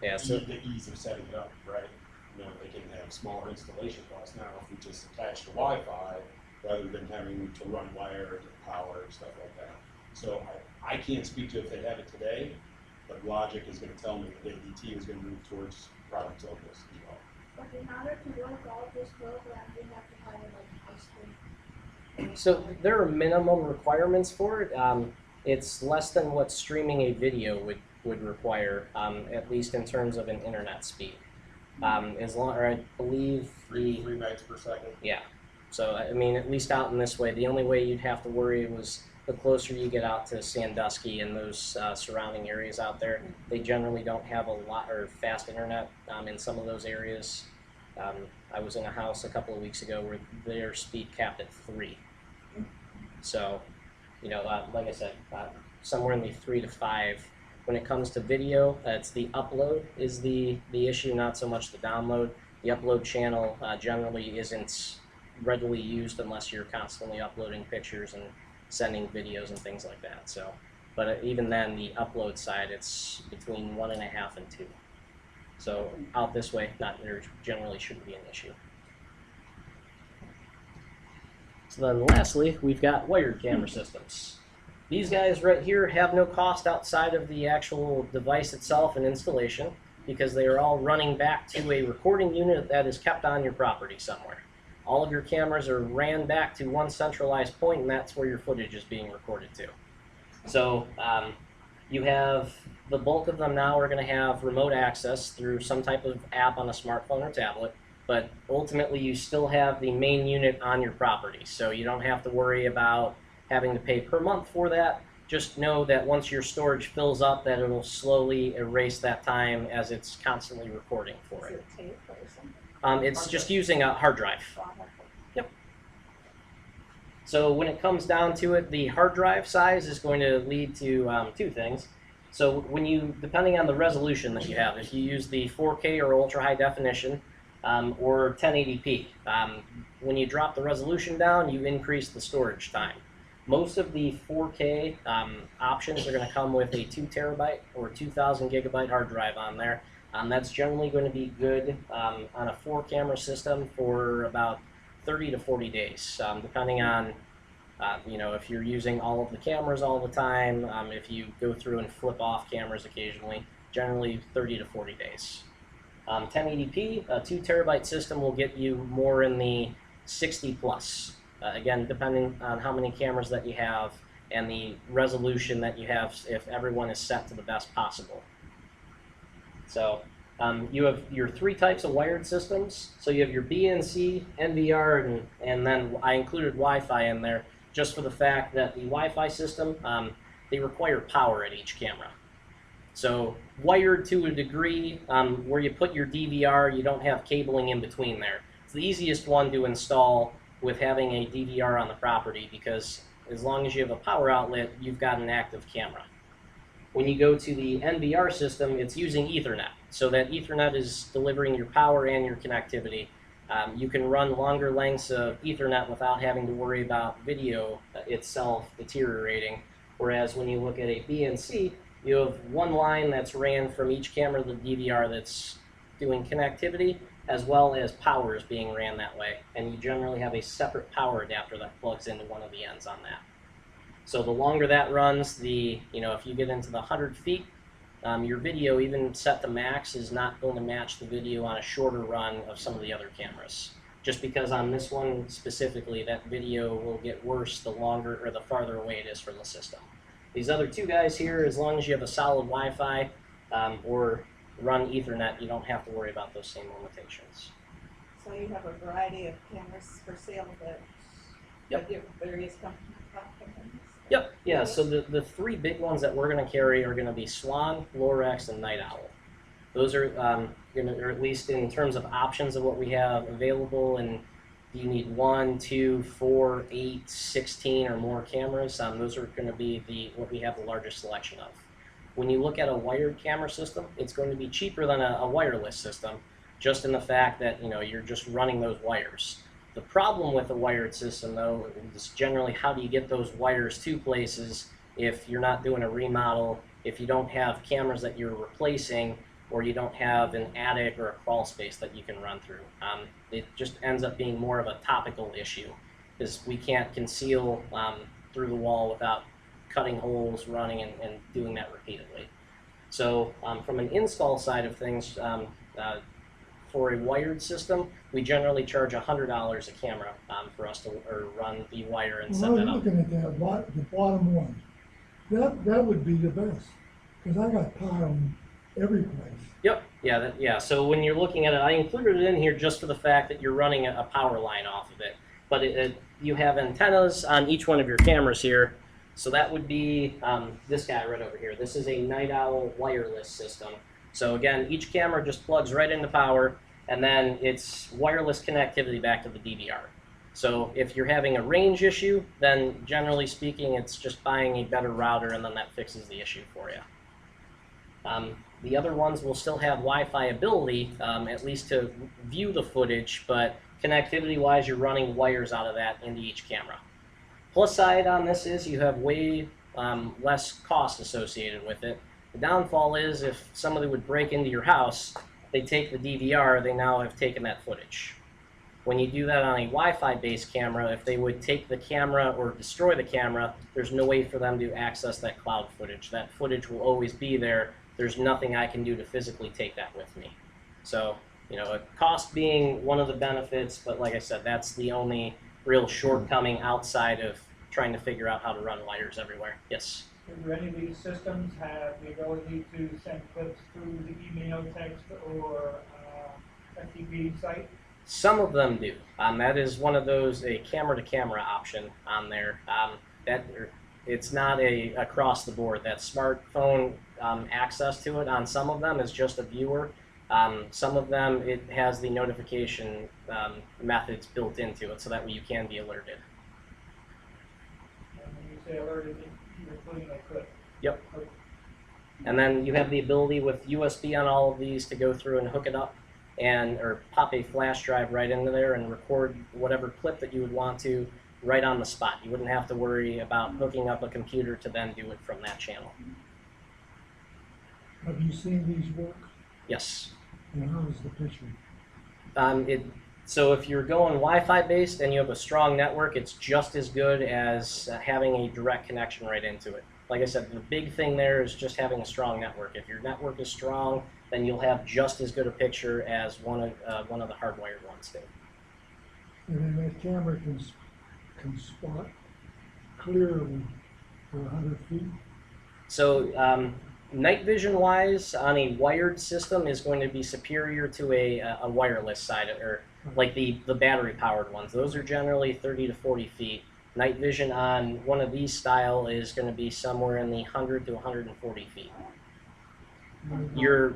the ease of setting it up, right? You know, they can have smaller installation costs now if we just attach the Wi-Fi rather than having to run wire to power and stuff like that. So I can't speak to if they have it today, but logic is going to tell me that ADT is going to move towards products like this as well. But in order to work all this program, you have to have like high speed. So there are minimum requirements for it. It's less than what streaming a video would require, at least in terms of an internet speed. As long, or I believe 3 megs per second. Yeah. So I mean, at least out in this way, the only way you'd have to worry was the closer you get out to Sandusky and those surrounding areas out there. They generally don't have a lot or fast internet in some of those areas. I was in a house a couple of weeks ago where their speed capped at 3. So, you know, like I said, somewhere in the 3 to 5. When it comes to video, it's the upload is the issue, not so much the download. The upload channel generally isn't readily used unless you're constantly uploading pictures and sending videos and things like that. So, but even then, the upload side, it's between 1.5 and 2. So out this way, there generally shouldn't be an issue. So then lastly, we've got wired camera systems. These guys right here have no cost outside of the actual device itself and installation, because they are all running back to a recording unit that is kept on your property somewhere. All of your cameras are ran back to one centralized point, and that's where your footage is being recorded to. So you have the bulk of them now are going to have remote access through some type of app on a smartphone or tablet, but ultimately you still have the main unit on your property. So you don't have to worry about having to pay per month for that. Just know that once your storage fills up, that it'll slowly erase that time as it's constantly recording for it. Is it tape or something? It's just using a hard drive. Yep. So when it comes down to it, the hard drive size is going to lead to 2 things. So when you, depending on the resolution that you have, if you use the 4K or ultra high definition or 1080p, when you drop the resolution down, you increase the storage time. Most of the 4K options are going to come with a 2 terabyte or 2,000 gigabyte hard drive on there. That's generally going to be good on a 4-camera system for about 30 to 40 days, depending on you know, if you're using all of the cameras all the time, if you go through and flip off cameras occasionally, generally 30 to 40 days. 1080p, a 2 terabyte system will get you more in the 60 plus. Again, depending on how many cameras that you have and the resolution that you have, if everyone is set to the best possible. So you have your 3 types of wired systems. So you have your BNC, NVR, and then I included Wi-Fi in there just for the fact that the Wi-Fi system, they require power at each camera. So wired to a degree, where you put your DVR, you don't have cabling in between there. It's the easiest one to install with having a DVR on the property, because as long as you have a power outlet, you've got an active camera. When you go to the NVR system, it's using Ethernet. So that Ethernet is delivering your power and your connectivity. You can run longer lengths of Ethernet without having to worry about video itself deteriorating. Whereas when you look at a BNC, you have one line that's ran from each camera to the DVR that's doing connectivity, as well as power is being ran that way. And you generally have a separate power adapter that plugs into one of the ends on that. So the longer that runs, if you get into the 100 feet, your video, even set to max, is not going to match the video on a shorter run of some of the other cameras. Just because on this one specifically, that video will get worse the longer or the farther away it is from the system. These other 2 guys here, as long as you have a solid Wi-Fi or run Ethernet, you don't have to worry about those same limitations. So you have a variety of cameras for sale that various companies. Yep. Yeah. So the 3 big ones that we're going to carry are going to be Swan, Lorain, and Night Owl. Those are or at least in terms of options of what we have available. And you need 1, 2, 4, 8, 16 or more cameras. Those are going to be what we have the largest selection of. When you look at a wired camera system, it's going to be cheaper than a wireless system, just in the fact that you're just running those wires. The problem with a wired system, though, is generally how do you get those wires to places if you're not doing a remodel, if you don't have cameras that you're replacing, or you don't have an attic or a crawl space that you can run through. It just ends up being more of a topical issue, because we can't conceal through the wall without cutting holes, running, and doing that repeatedly. So from an install side of things, for a wired system, we generally charge $100 a camera for us to run the wire and set Well, that I'm up. looking at the bottom one. That would be the best, because I got tile every place. Yep. Yeah. So when you're looking at it, I included it in here just for the fact that you're running a power line off of it. But you have antennas on each one of your cameras here. So that would be this guy right over here. This is a Night Owl wireless system. So again, each camera just plugs right into power, and then it's wireless connectivity back to the DVR. So if you're having a range issue, then generally speaking, it's just buying a better router, and then that fixes the issue for you. The other ones will still have Wi-Fi ability, at least to view the footage, but connectivity-wise, you're running wires out of that into each camera. Plus side on this is you have way less cost associated with it. The downfall is if somebody would break into your house, they take the DVR, they now have taken that footage. When you do that on a Wi-Fi based camera, if they would take the camera or destroy the camera, there's no way for them to access that cloud footage. That footage will always be there. There's nothing I can do to physically take that with me. So, cost being one of the benefits, but like I said, that's the only real shortcoming outside of trying to figure out how to run wires everywhere. Yes? Do any of these systems have the ability to send clips through the email, text, or FTP site? Some of them do. That is one of those, a camera-to-camera option on there. It's not a across the board. That smartphone access to it on some of them is just a viewer. Some of them, it has the notification methods built into it, so that way you can be alerted. And when you say alerted, you're including a clip. Yep. And then you have the ability with USB on all of these to go through and hook it up or pop a flash drive right into there and record whatever clip that you would want to right on the spot. You wouldn't have to worry about hooking up a computer to then do it from that channel. Have you seen these work? Yes. And how is the picture? So if you're going Wi-Fi based and you have a strong network, it's just as good as having a direct connection right into it. like I said, the big thing there is just having a strong network. If your network is strong, then you'll have just as good a picture as one of the hardwired ones do. And then that camera can spot clearly for 100 feet. So night vision wise on a wired system is going to be superior to a wireless side, or like the battery powered ones. Those are generally 30 to 40 feet. Night vision on one of these style is going to be somewhere in the 100 to 140 feet. Your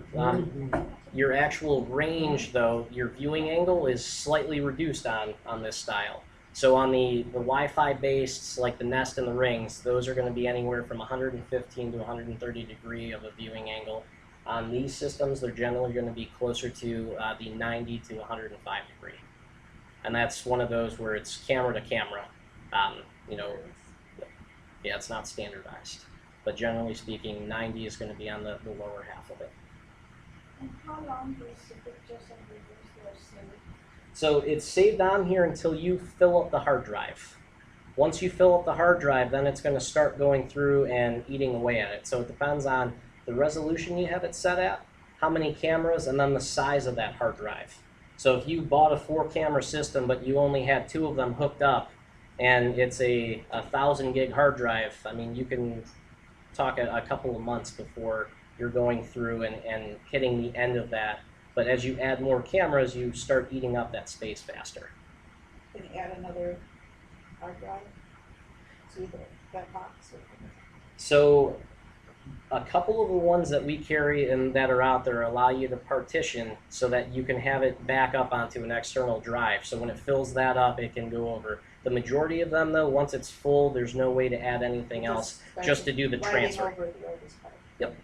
actual range, though, your viewing angle is slightly reduced on this style. So on the Wi-Fi based, like the Nest and the Rings, those are going to be anywhere from 115 to 130 degree of a viewing angle. On these systems, they're generally going to be closer to the 90 to 105 degree. And that's one of those where it's camera to camera. You know, yeah, it's not standardized. But generally speaking, 90 is going to be on the lower half of it. And how long does the pictures and videos there save? So it's saved on here until you fill up the hard drive. Once you fill up the hard drive, then it's going to start going through and eating away at it. So it depends on the resolution you have it set at, how many cameras, and then the size of that hard drive. So if you bought a 4-camera system, but you only had 2 of them hooked up, and it's a 1,000 gig hard drive, I mean, you can talk a couple of months before you're going through and hitting the end of that. But as you add more cameras, you start eating up that space faster. Can you add another hard drive to that box? So a couple of the ones that we carry and that are out there allow you to partition so that you can have it back up onto an external drive. So when it fills that up, it can go over. The majority of them, though, once it's full, there's no way to add anything else just to do the transfer. Yep.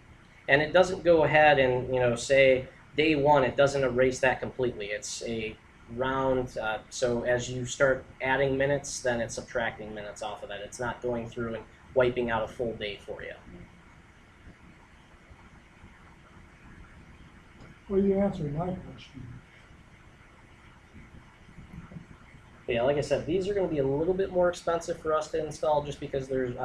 And it doesn't go ahead and, you know, say day one, it doesn't erase that completely. It's a round, so as you start adding minutes, then it's subtracting minutes off of that. It's not going through and wiping out a full day for you. Well, you answered my question. But yeah, like I said, these are going to be a little bit more expensive for us to install just because there's,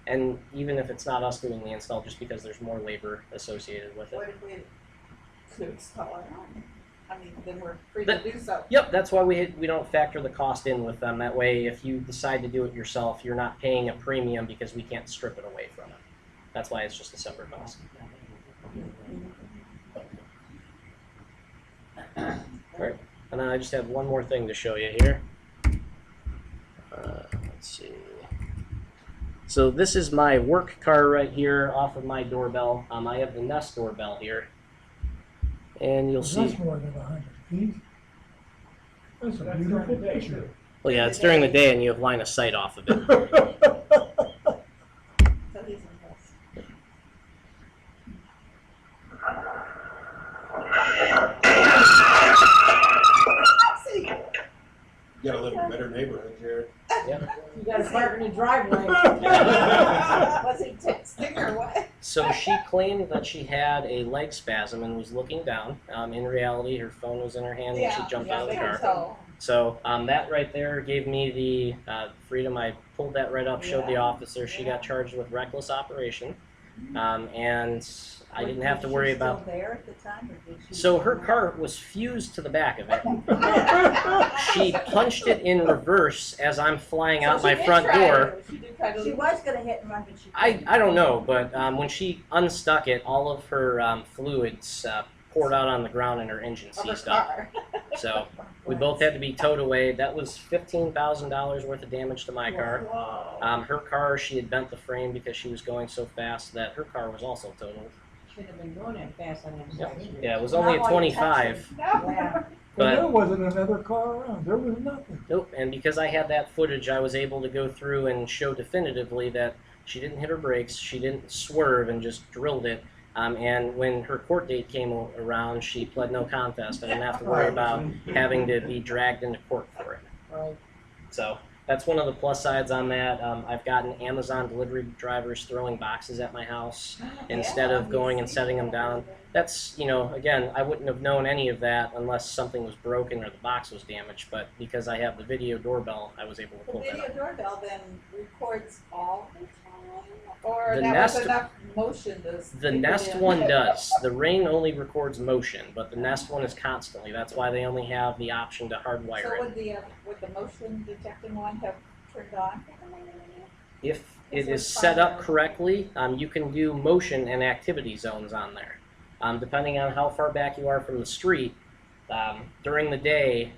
and even if it's not us doing the install, just because there's more labor associated with What it. if we could install our own? I mean, then we're free to do so. Yep, that's why we don't factor the cost in with them. That way, if you decide to do it yourself, you're not paying a premium because we can't strip it away from it. That's why it's just a separate cost. All right, and then I just have one more thing to show you here. Let's see. So this is my work car right here off of my doorbell. I have the Nest doorbell here. And you'll see. That's more than 100 feet. That's a That's beautiful during the day, picture. too. Well, yeah, it's during the day and you have line of sight off of it. So he's impressed. You gotta live in a better neighborhood, Jarrod. Yep. You gotta park in the driveway. Was he texting or what? So she claimed that she had a leg spasm and was looking down. In reality, her phone was in her hand when she jumped out of the car. So, So that right there gave me the freedom. I pulled that right up, showed the officer. She got charged with reckless operation, and I didn't have to worry about. Still there at the time, or did she? So her car was fused to the back of it. She punched it in reverse as I'm flying out my front door. She was gonna hit and run, but she. I don't know, but when she unstuck it, all of her fluids poured out on the ground and her engine seized up. So we both had to be towed away. That was $15,000 worth of damage to my car. Her car, she had bent the frame because she was going so fast that her car was also totaled. Should have been going that fast on them side streets. Yeah, it was only a 25. Yeah. But there But wasn't another car around. There was nothing. nope, and because I had that footage, I was able to go through and show definitively that she didn't hit her brakes, she didn't swerve and just drilled it. And when her court date came around, she pled no contest. I didn't have to worry about having to be dragged into court for it. Right. So That's one of the plus sides on that. I've gotten Amazon delivery drivers throwing boxes at my house instead of going and setting them down. That's, again, I wouldn't have known any of that unless something was broken or the box was damaged, but because I have the video doorbell, I was able to The pull that video up. doorbell then records all the time, or The that Nest- was enough motion to. The stick it Nest in? one does. The Ring only records motion, but the Nest one is constantly. That's why they only have the option to hardwire So it. would the motion detecting one have turned on? If it This is was set up fire. correctly, you can do motion and activity zones on there. Depending on how far back you are from the street, during the day,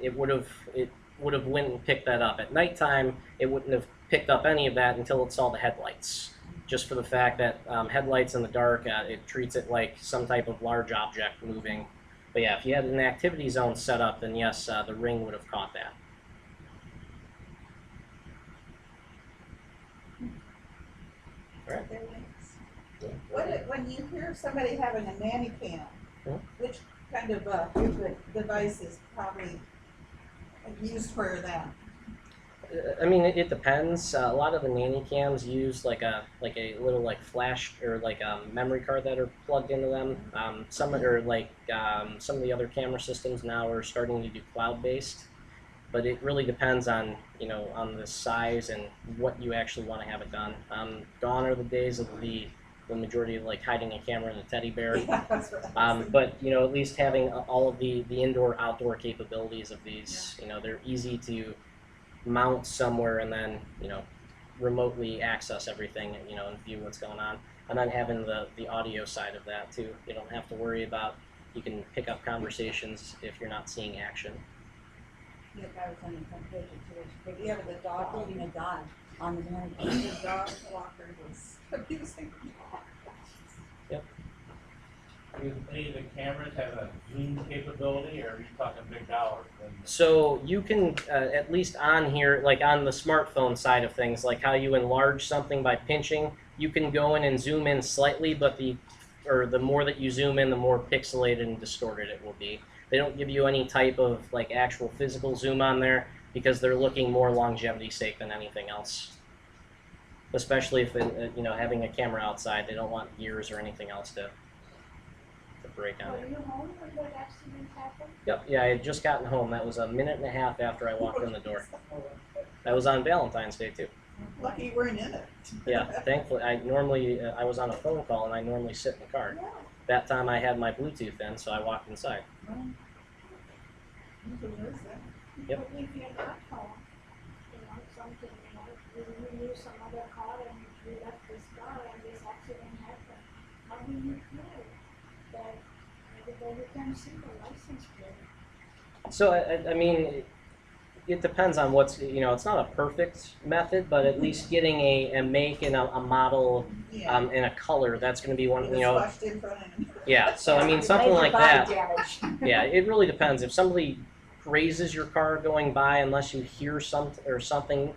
it would have went and picked that up. At nighttime, it wouldn't have picked up any of that until it saw the headlights. Just for the fact that headlights in the dark, it treats it like some type of large object moving. But yeah, if you had an activity zone set up, then yes, the Ring would have caught that. Very nice. When you hear somebody having a nanny cam, which kind of device is probably used for that? I mean, it depends. A lot of the nanny cams use like a little flash or a memory card that are plugged into them. Some of the other camera systems now are starting to do cloud-based, but it really depends on on the size and what you actually want to have it done. Gone are the days of the majority of hiding a camera in a teddy bear. Yeah, that's what I was But at least having all of the indoor-outdoor capabilities of these, they're easy to mount somewhere and then remotely access everything and view what's going on, and then having the audio side of that too. You don't have to worry about, you can pick up conversations if you're not seeing action. Yeah, I was on the front page of today's, but yeah, with the dog eating a dog on the morning. The dog walker was abusing. Do any of the cameras have a zoom capability, or are you talking big dollars? So you can at least on here, like on the smartphone side of things, like how you enlarge something by pinching, you can go in and zoom in slightly, but the more that you zoom in, the more pixelated and distorted it will be. They don't give you any type of actual physical zoom on there because they're looking more longevity sake than anything else. Especially if having a camera outside, they don't want gears or anything else to break on Were it. you home when that accident happened? Yep, yeah, I had just gotten home. That was a minute and a half after I walked in the door. That was on Valentine's Day too. Lucky you weren't in it. Yeah, thankfully, I was on a phone call and I normally sit in the car. Yeah. That time I had my Bluetooth in, so I walked inside. Well, you can lose that. Yep. But if you're not home, something, you use some other car and you left this car and this accident happened, how do you know that you can see the license plate? So, I mean, it depends on what's, it's not a perfect method, but at least getting a make and a model Yeah. and a color, that's going to be one, It was flushed in front of him. yeah, so I mean, something Major like body that. damage. Yeah, it really depends. If somebody grazes your car going by, unless you hear something,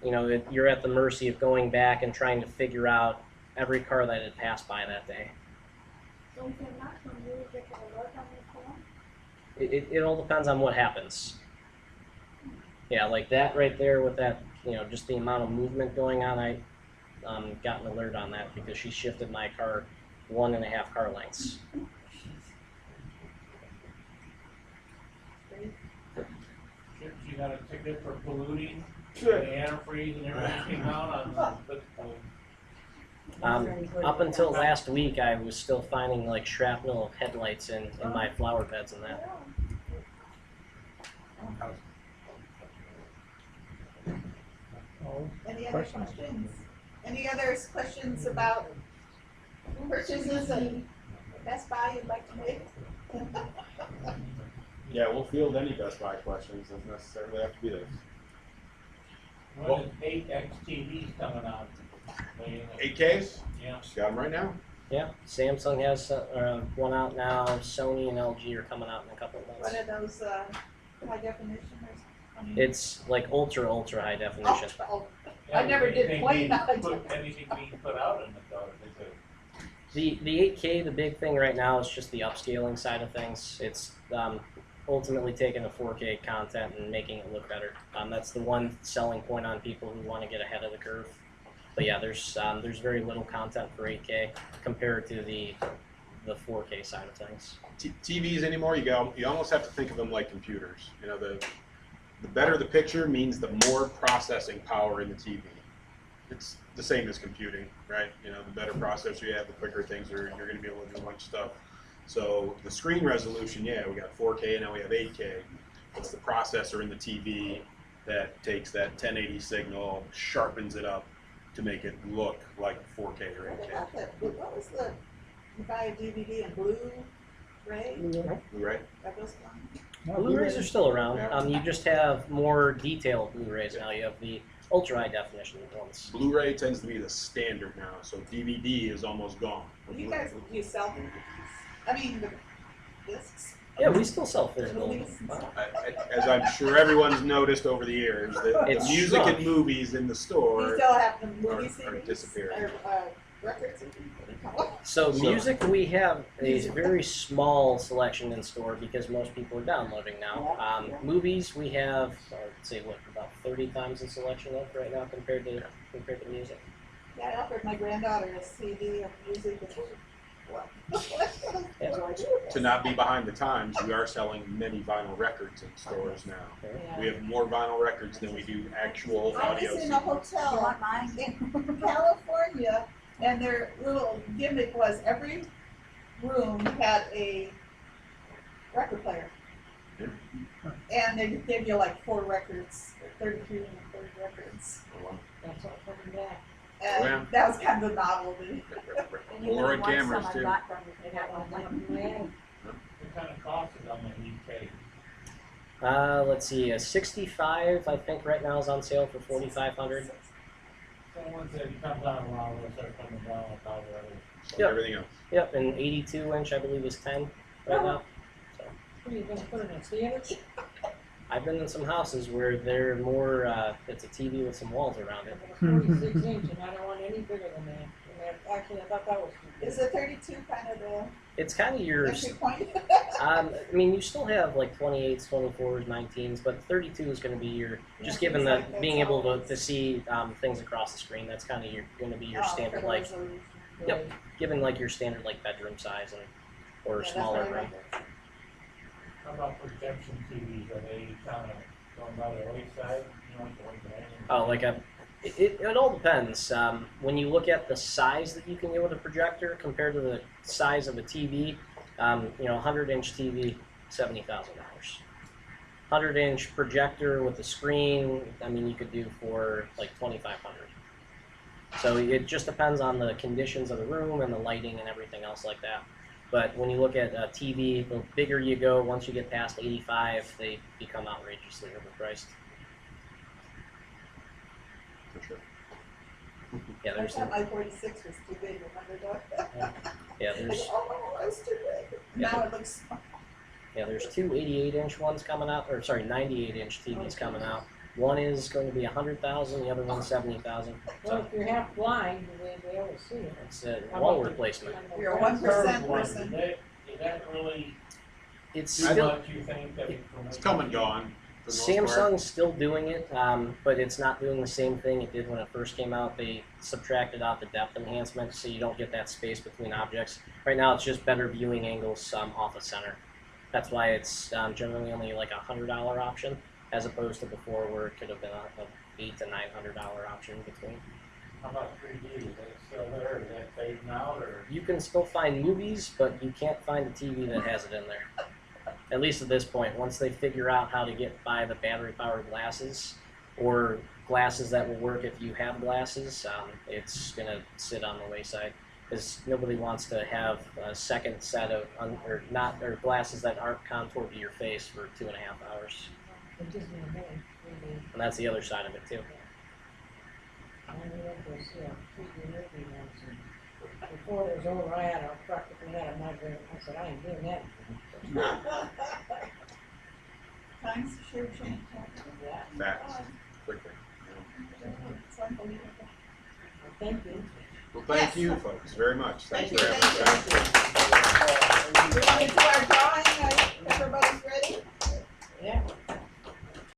you're at the mercy of going back and trying to figure out every car that had passed by that day. So if you're not home, you get an alert on your phone? It all depends on what happens. Yeah, like that right there with that, just the amount of movement going on, I got an alert on that because she shifted my car 1.5 car lengths. You got a ticket for polluting, the antifreeze and everything came out on Up until last week, I was still finding shrapnel of headlights in my flower beds and that. Any other questions? Any other questions about purchases and Best Buy you'd like to make? Yeah, we'll field any Best Buy questions. Doesn't necessarily have to be this. When is 8X TVs coming out? 8Ks? Yeah. Just got them right now. Yeah, Samsung has one out now. Sony and LG are coming out in a couple of What months. are those high definition or something? It's ultra high definition. Oh, I never did plain high Anything being put out in it though, is it? The 8K, the big thing right now is just the upscaling side of things. It's ultimately taking the 4K content and making it look better. That's the one selling point on people who want to get ahead of the curve. But yeah, there's very little content for 8K compared to the 4K side of things. TVs anymore, you almost have to think of them like computers. You know, the better the picture means the more processing power in the TV. It's the same as computing, right? You know, the better processor you have, the quicker things are. You're going to be able to do a bunch of stuff. So the screen resolution, yeah, we got 4K and now we have 8K. It's the processor in the TV that takes that 1080 signal, sharpens it up to make it look like 4K or 8K. What was the, you buy a DVD in Blu-ray? Blu-ray? That was one? Blu-rays are still around. Yeah. You just have more detailed Blu-rays now. You have the ultra high definition ones. Blu-ray tends to be the standard now, so DVD is almost gone. You guys, you sell them? I mean, the discs? Yeah, we still sell physical. Movies and stuff. As I'm sure everyone's noticed over the years, that It's music shrunk. and movies in the You store still have the movie are CDs? disappearing. Or, record CDs? What do you call it? So So- music, we have a Music. very small selection in store because most people are downloading now. Yeah. Movies, we have, let's say, what, about 30 times the selection of right now compared to music. Yeah, I offered my granddaughter a CD of music. What? To not be behind the times, we are selling many vinyl records in stores now. Yeah. We have more vinyl records than we do actual I audio was in CDs. a hotel in California, and their little gimmick was every room had a record player. And they gave you like 4 records, 32 and 30 records. Oh, wow. That's all coming back. And Yeah. that was kind of a novelty. Polaroid cameras too. They got one of them there. What kind of cost is on the 8K? Let's see, a 65, I think right now is on sale for 4,500. So once it comes out a while, it'll start coming down like all the others. So Yep. everything else. Yep, an 82 inch, I believe, is 10 right now. What are you gonna put in a theater? I've been in some houses where they're more, it's a TV with some walls around it. 46 inch, and I don't want any bigger than that. Actually, I thought that was too big. Is the 32 kind of the It's kind of your, entry point? I mean, you still have like 28s, 24s, 19s, but 32 is going to be your, just given the, being able to see things across the screen, that's kind of going to be your standard, like, yep, given like your standard like bedroom size and, or smaller room. How about projection TVs? Are they kind of going by the wayside? You know, like the way Oh, like it all depends. When you look at the size that you can get with a projector compared to the size of a TV, 100-inch TV, $70,000. 100-inch projector with a screen, I mean, you could do for like $2,500. So it just depends on the conditions of the room and the lighting and everything else like that. But when you look at a TV, the bigger you go, once you get past 85, they become outrageously overpriced. For sure. Yeah, I there's thought my 46 was too big, remember that? yeah, Like, there's oh, that was too big. Yeah. Now it looks small. yeah, there's 2 88-inch ones coming out, or sorry, 98-inch TVs coming out. One is going to be 100,000, the other one's 70,000. Well, if you're half blind, you won't be able to see it. It's a How wall about the- replacement. You're a 1% one, person. Is that really It's too still much, you think? That It's come and gone. For the most part. Samsung's still doing it, but it's not doing the same thing it did when it first came out. They subtracted out the depth enhancement, so you don't get that space between objects. Right now, it's just better viewing angles off the center. That's why it's generally only like $100 option, as opposed to before where it could have been a $800 to $900 option in between. How about 3D? Is that still there? Is that fading out or? You can still find movies, but you can't find a TV that has it in there. At least at this point. Once they figure out how to get by the battery-powered glasses, or glasses that will work if you have glasses, it's going to sit on the wayside. Because nobody wants to have a second set of glasses that aren't contoured to your face for 2.5 hours. It gives me a name. And that's the other side of it too. I went to see a 3D movie once, and before it was over, I practically had a migraine. I said, I ain't doing that. Times sure change. Yeah. Fast, quickly. It's unbelievable. Thank you. Well, thank Yes. you, folks, very much. Thank Thanks you, for having us thank back.